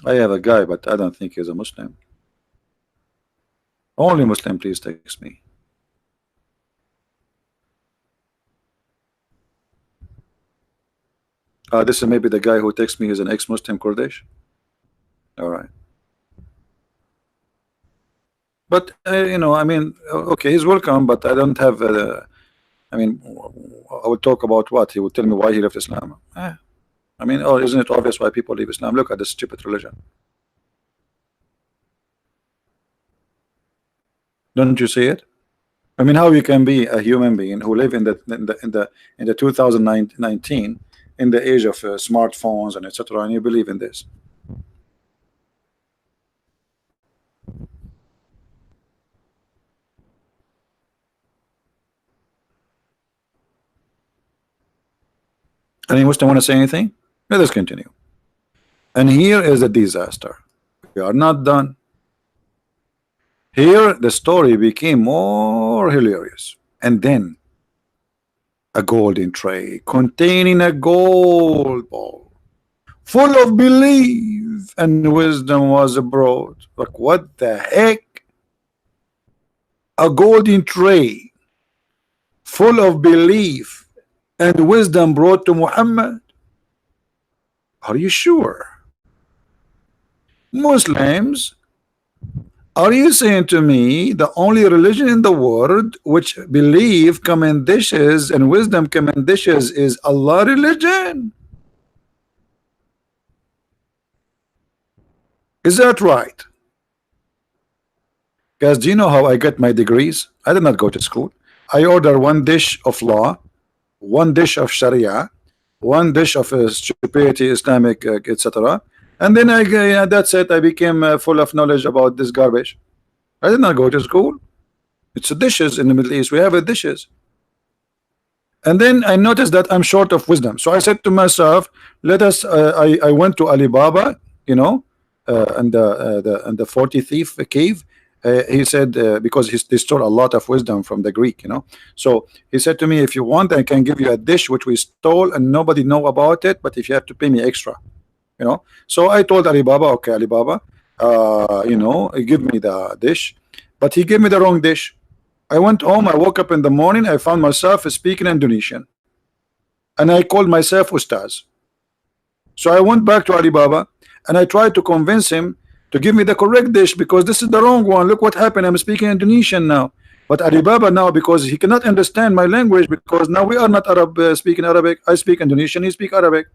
I have a guy, but I don't think he's a Muslim. Only Muslim, please text me. This is maybe the guy who texts me is an ex-Muslim Kurdish. All right. But you know, I mean, okay, he's welcome, but I don't have. I mean, I will talk about what he will tell me why he left Islam. I mean, oh, isn't it obvious why people leave Islam? Look at this stupid religion. Don't you see it? I mean, how you can be a human being who live in the 2019 in the age of smartphones and etc. and you believe in this? Any Muslim want to say anything? Let us continue. And here is a disaster. We are not done. Here the story became more hilarious. And then a golden tray containing a gold ball full of belief and wisdom was brought. Like, what the heck? A golden tray full of belief and wisdom brought to Muhammad? Are you sure? Muslims, are you saying to me the only religion in the world which belief come in dishes and wisdom come in dishes is Allah religion? Is that right? Guys, do you know how I get my degrees? I did not go to school. I order one dish of law, one dish of Sharia, one dish of stupidity, Islamic, etc. And then that's it. I became full of knowledge about this garbage. I did not go to school. It's dishes in the Middle East. We have dishes. And then I noticed that I'm short of wisdom. So I said to myself, let us. I went to Alibaba, you know, and the 40 thief cave. He said because they stole a lot of wisdom from the Greek, you know. So he said to me, if you want, I can give you a dish which we stole and nobody know about it, but if you have to pay me extra, you know. So I told Alibaba, okay, Alibaba, you know, give me the dish, but he gave me the wrong dish. I went home, I woke up in the morning, I found myself speaking Indonesian, and I called myself Ustaz. So I went back to Alibaba and I tried to convince him to give me the correct dish because this is the wrong one. Look what happened, I'm speaking Indonesian now. But Alibaba now, because he cannot understand my language, because now we are not Arab speaking Arabic, I speak Indonesian, he speak Arabic.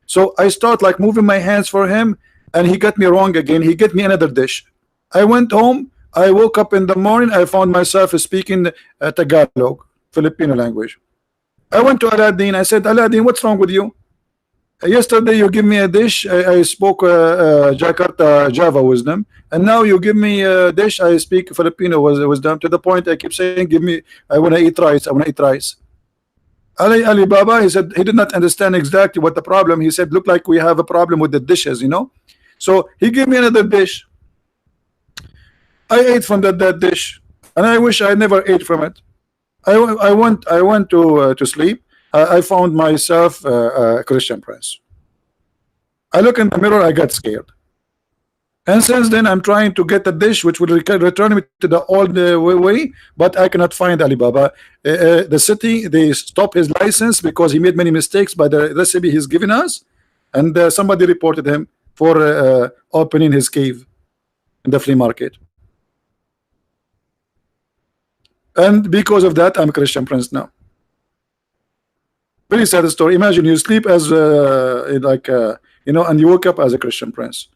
So I start like moving my hands for him, and he got me wrong again. He get me another dish. I went home, I woke up in the morning, I found myself speaking Tagalog, Filipino language. I went to Aladdin, I said, Aladdin, what's wrong with you? Yesterday you give me a dish, I spoke Jakarta Java wisdom, and now you give me a dish, I speak Filipino wisdom, to the point I keep saying, give me, I want to eat rice, I want to eat rice. Alibaba, he said he did not understand exactly what the problem. He said, look like we have a problem with the dishes, you know. So he gave me another dish. I ate from that dish, and I wish I never ate from it. I went to sleep. I found myself a Christian Prince. I look in the mirror, I got scared. And since then, I'm trying to get a dish which will return me to the old way, but I cannot find Alibaba. The city, they stop his license because he made many mistakes by the recipe he's given us, and somebody reported him for opening his cave in the flea market. And because of that, I'm a Christian Prince now. Very sad story. Imagine you sleep as you know, and you wake up as a Christian Prince.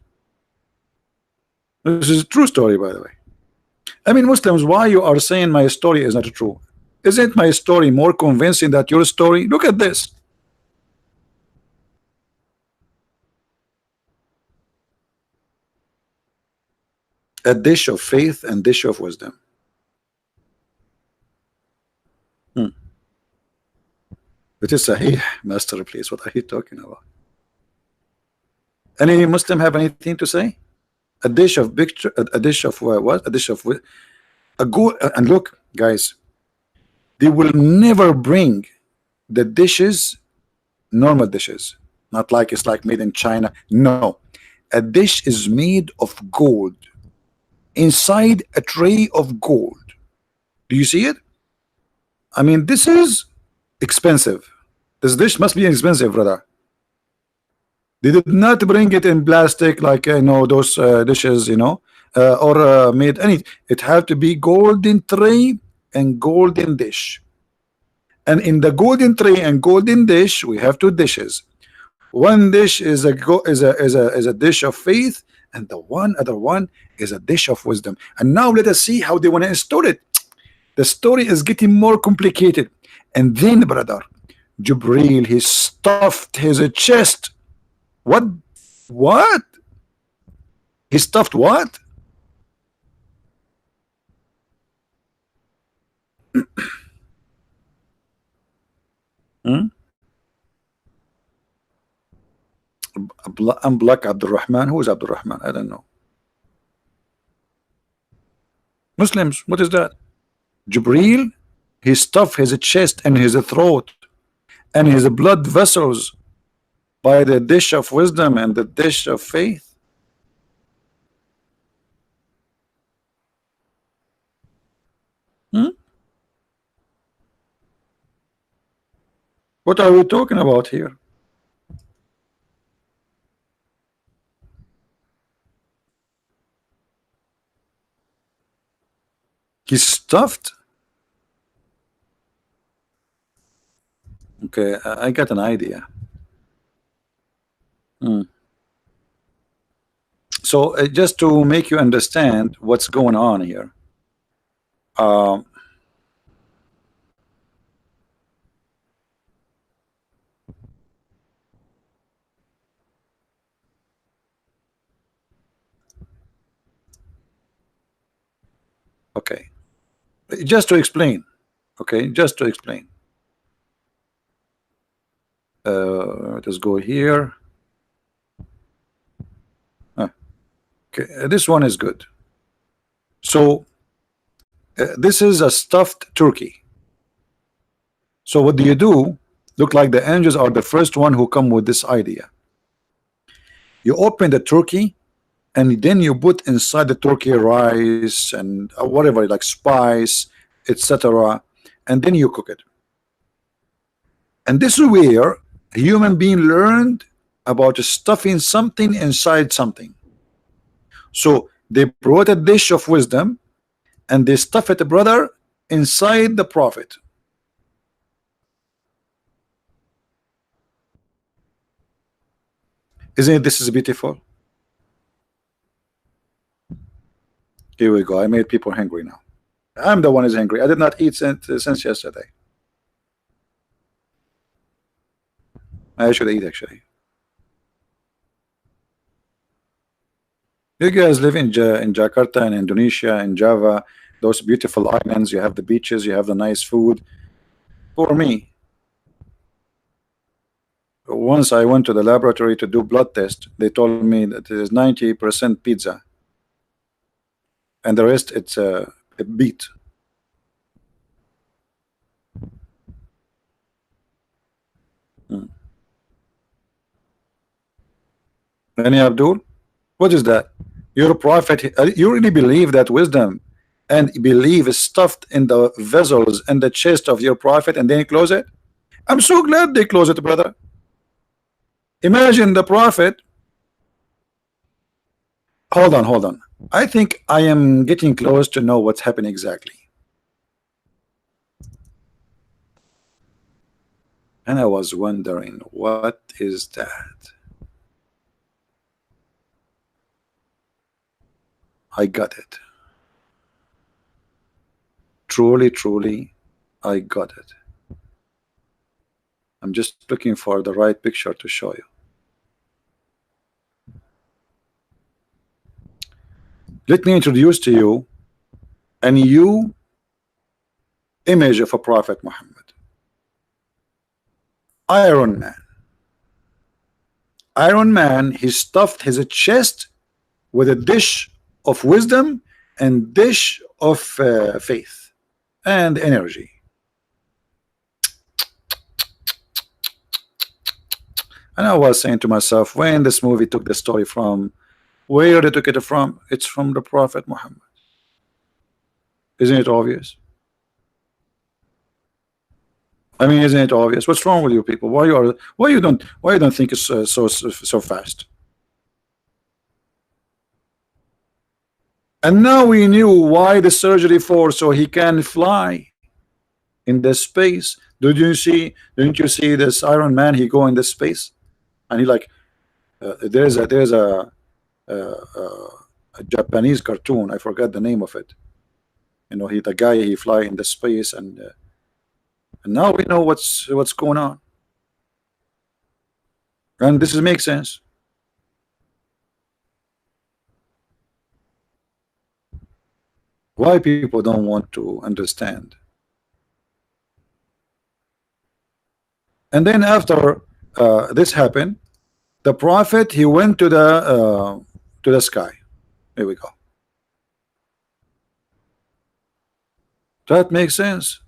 This is a true story, by the way. I mean, Muslims, why you are saying my story is not true? Isn't my story more convincing than your story? Look at this. A dish of faith and dish of wisdom. It is Sahih, master, please. What are you talking about? Any Muslim have anything to say? A dish of picture, a dish of what? A dish of a good. And look, guys, they will never bring the dishes, normal dishes, not like it's like made in China. No, a dish is made of gold, inside a tray of gold. Do you see it? I mean, this is expensive. This dish must be expensive, brother. They did not bring it in plastic like you know those dishes, you know, or made any. It had to be golden tray and golden dish. And in the golden tray and golden dish, we have two dishes. One dish is a dish of faith, and the other one is a dish of wisdom. And now let us see how they want to install it. The story is getting more complicated. And then, brother, Jibril, he stuffed his chest. What? What? He stuffed what? I'm Black Abdul Rahman. Who is Abdul Rahman? I don't know. Muslims, what is that? Jibril, he stuffed his chest and his throat and his blood vessels by the dish of wisdom and the dish of faith. What are we talking about here? He stuffed. Okay, I got an idea. So just to make you understand what's going on here, okay, just to explain, okay, just to explain. Let's go here. Okay, this one is good. So this is a stuffed turkey. So what do you do? Look like the angels are the first one who come with this idea. You open the turkey, and then you put inside the turkey rice and whatever, like spice, etc., and then you cook it. And this is where a human being learned about stuffing something inside something. So they brought a dish of wisdom and they stuff it, brother, inside the prophet. Isn't it? This is beautiful. Here we go. I made people hungry now. I'm the one who's hungry. I did not eat since yesterday. I should eat actually. You guys live in Jakarta and Indonesia and Java, those beautiful islands. You have the beaches, you have the nice food. For me, once I went to the laboratory to do blood test, they told me that it is 90% pizza and the rest it's a beet. Any Abdul? What is that? Your prophet, you really believe that wisdom and belief is stuffed in the vessels and the chest of your prophet and then you close it? I'm so glad they close it, brother. Imagine the prophet. Hold on, hold on. I think I am getting close to know what's happening exactly. And I was wondering, what is that? I got it. Truly, truly, I got it. I'm just looking for the right picture to show you. Let me introduce to you a new image of a Prophet Muhammad. Iron Man. Iron Man, he stuffed his chest with a dish of wisdom and dish of faith and energy. And I was saying to myself, when this movie took the story from, where they took it from? It's from the Prophet Muhammad. Isn't it obvious? I mean, isn't it obvious? What's wrong with you people? Why you don't think it's so fast? And now we knew why the surgery for, so he can fly in the space. Didn't you see this Iron Man? He go in the space, and he like there's a Japanese cartoon. I forgot the name of it. You know, the guy he fly in the space, and now we know what's going on, and this makes sense. Why people don't want to understand? And then after this happened, the prophet, he went to the sky. Here we go. That makes sense.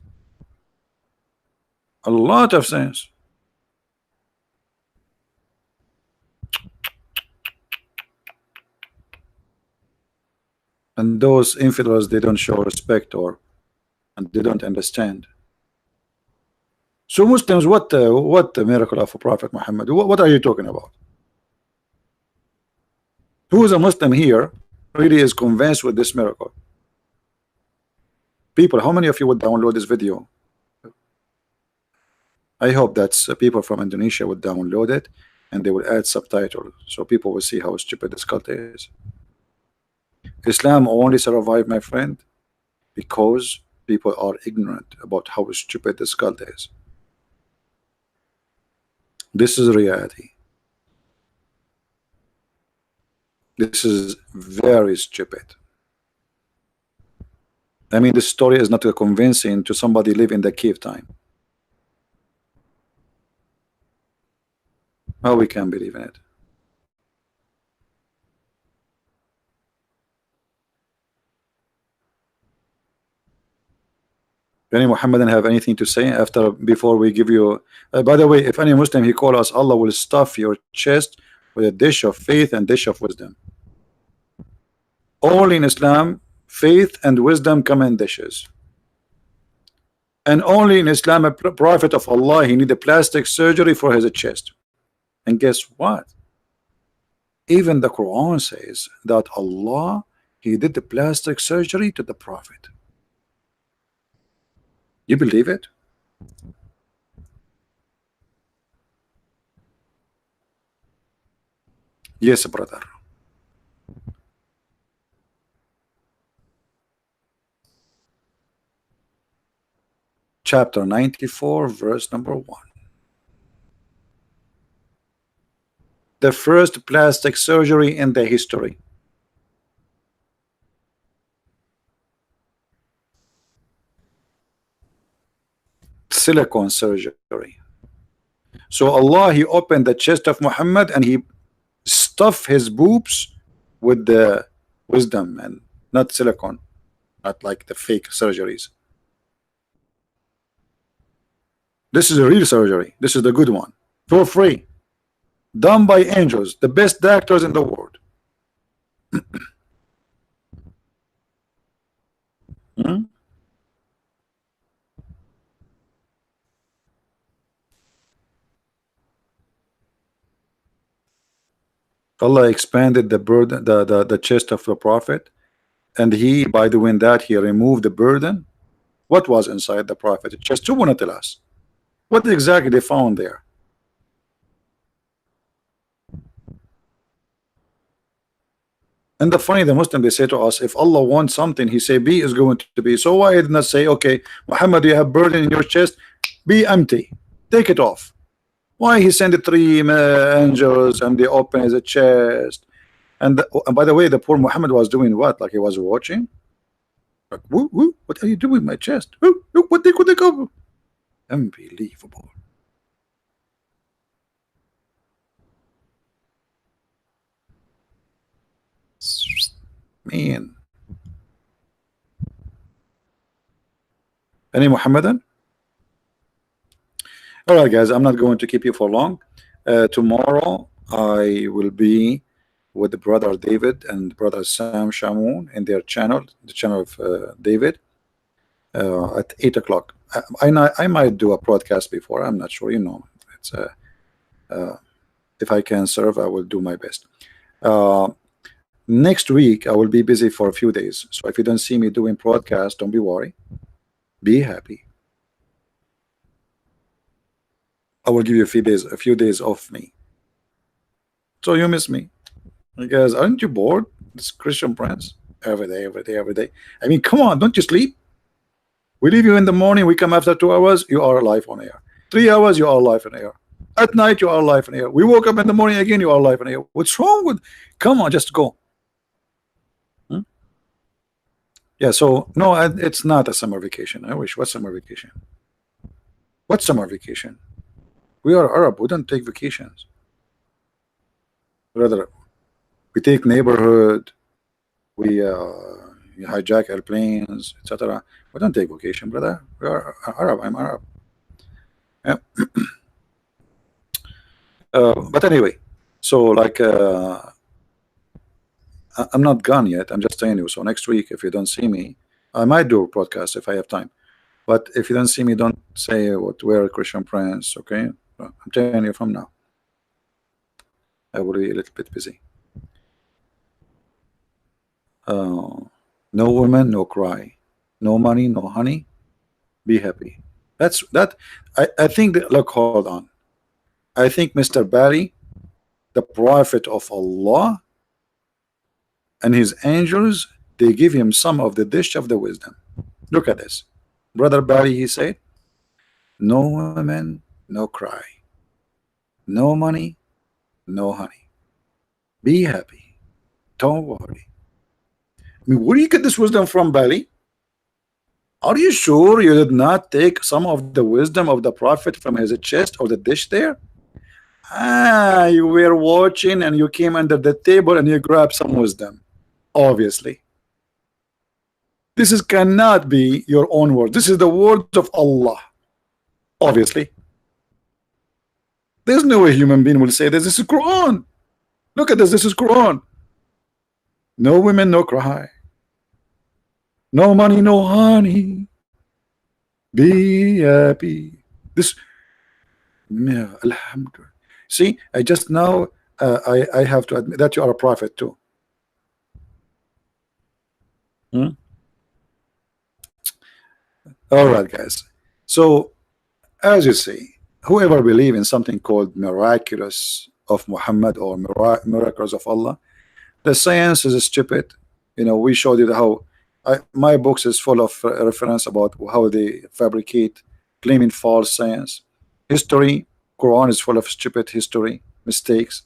A lot of sense. And those infidels, they don't show respect, and they don't understand. So Muslims, what the miracle of a Prophet Muhammad? What are you talking about? Who is a Muslim here really is convinced with this miracle? People, how many of you would download this video? I hope that people from Indonesia would download it and they will add subtitles so people will see how stupid this cult is. Islam only survived, my friend, because people are ignorant about how stupid this cult is. This is reality. This is very stupid. I mean, this story is not convincing to somebody live in the cave time. How we can believe in it? Any Muhammadan have anything to say before we give you? By the way, if any Muslim he call us, Allah will stuff your chest with a dish of faith and dish of wisdom. Only in Islam, faith and wisdom come in dishes. And only in Islam, a prophet of Allah, he need a plastic surgery for his chest. And guess what? Even the Quran says that Allah, he did the plastic surgery to the prophet. You believe it? Yes, brother. Chapter 94, verse number 1. The first plastic surgery in the history. Silicone surgery. So Allah, he opened the chest of Muhammad and he stuffed his boobs with the wisdom and not silicone, not like the fake surgeries. This is a real surgery. This is the good one. for free, done by angels, the best doctors in the world. Hmm? Allah expanded the burden, the chest of the prophet, and he, by doing that, he removed the burden. What was inside the prophet? Just to want to tell us what exactly they found there. And the funny, the Muslim, they say to us, if Allah wants something, he say B is going to be. So why did not say, okay, Muhammad, you have burden in your chest, be empty, take it off? Why he sent the three angels and they open his chest? And by the way, the poor Muhammad was doing what? Like he was watching. Like, woo, woo, what are you doing with my chest? Woo, look what they could go. Unbelievable. Man. Any Muhammadan? All right, guys, I'm not going to keep you for long. Tomorrow I will be with the brother David and brother Sam Shamoun in their channel, the channel of David, at 8 o'clock. I might do a broadcast before. I'm not sure. You know, it's if I can serve, I will do my best. Next week I will be busy for a few days. So if you don't see me doing broadcast, don't be worried. Be happy. I will give you a few days off me. So you miss me. Because aren't you bored? This Christian Prince every day, every day, every day. I mean, come on, don't you sleep? We leave you in the morning, we come after 2 hours, you are live on air. 3 hours, you are live on air. At night, you are live on air. We woke up in the morning again, you are live on air. What's wrong with? Come on, just go. Hmm? Yeah, so no, it's not a summer vacation. I wish. What summer vacation? What summer vacation? We are Arab. We don't take vacations. Rather, we take neighborhood. We hijack airplanes, etc. We don't take vacation, brother. We are Arab. I'm Arab. Yeah. But anyway, so like I'm not gone yet. I'm just telling you. So next week, if you don't see me, I might do a podcast if I have time. But if you don't see me, don't say what we're Christian Prince. Okay, I'm telling you from now. I will be a little bit busy. No woman, no cry. No money, no honey. Be happy. That's that. I think that, look, hold on. I think Mr. Barry, the prophet of Allah, and his angels, they give him some of the dish of the wisdom. Look at this. Brother Barry, he said, no woman, no cry. No money, no honey. Be happy. Don't worry. I mean, where do you get this wisdom from, Barry? Are you sure you did not take some of the wisdom of the prophet from his chest or the dish there? Ah, you were watching and you came under the table and you grabbed some wisdom. Obviously. This is cannot be your own word. This is the words of Allah. Obviously. There's no way a human being will say this. This is Quran. Look at this. This is Quran. No women, no cry. No money, no honey. Be happy. This, yeah, alhamdulillah. See, I just now I have to admit that you are a prophet too. Hmm? All right, guys. So as you see, whoever believe in something called miraculous of Muhammad or miracles of Allah, the science is stupid. You know, we showed you how my books is full of reference about how they fabricate, claiming false science. History, Quran is full of stupid history, mistakes.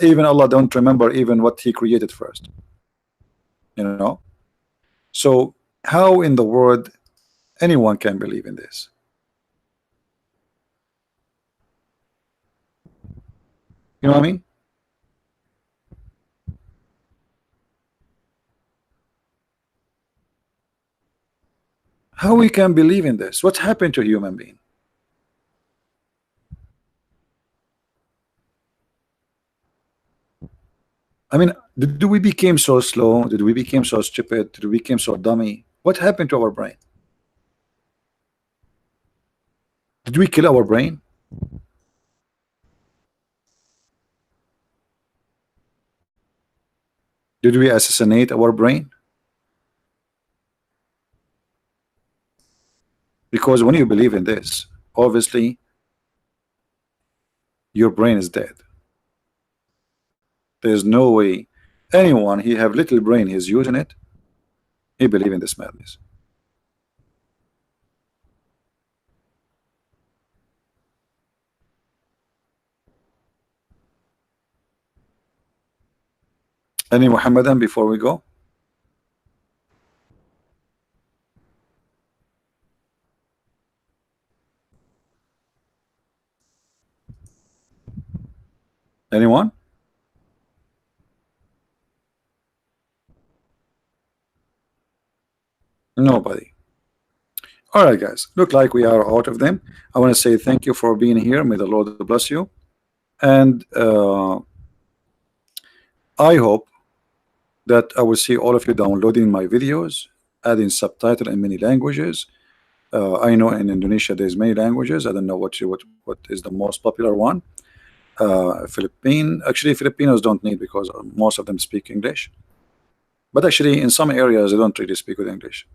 Even Allah don't remember even what He created first. You know, so how in the world anyone can believe in this? You know what I mean? How we can believe in this? What happened to human being? I mean, did we became so slow? Did we became so stupid? Did we became so dummy? What happened to our brain? Did we kill our brain? Did we assassinate our brain? Because when you believe in this, obviously your brain is dead. There's no way anyone he have little brain, he's using it, he believe in this madness. Any Muhammadan before we go? Anyone? Nobody. All right, guys. Look like we are out of them. I want to say thank you for being here. May the Lord bless you. And I hope that I will see all of you downloading my videos, adding subtitle in many languages. I know in Indonesia there's many languages. I don't know what is the most popular one. Philippine. Actually, Filipinos don't need because most of them speak English. But actually, in some areas they don't really speak with English.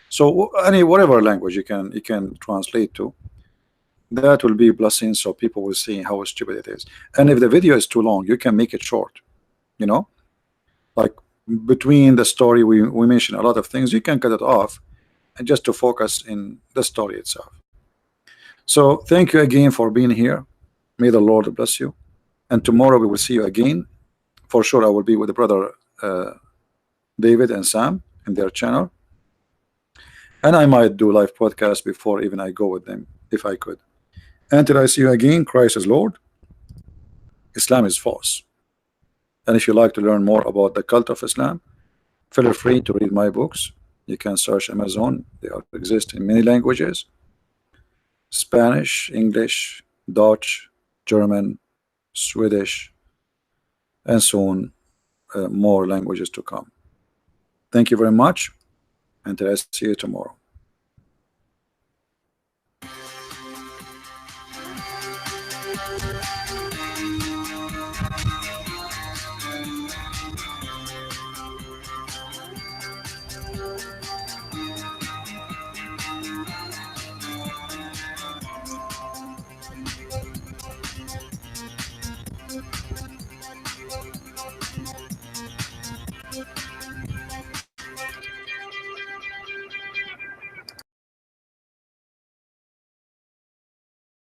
So whatever language you can translate to, that will be a blessing. So people will see how stupid it is. And if the video is too long, you can make it short. You know, like between the story we mention a lot of things. You can cut it off and just to focus in the story itself. So thank you again for being here. May the Lord bless you. And tomorrow we will see you again. For sure, I will be with the brother David and Sam in their channel. And I might do live podcast before even I go with them, if I could. Until I see you again, Christ is Lord. Islam is false. And if you like to learn more about the cult of Islam, feel free to read my books. You can search Amazon. They exist in many languages: Spanish, English, Dutch, German, Swedish, and soon more languages to come. Thank you very much. Until I see you tomorrow.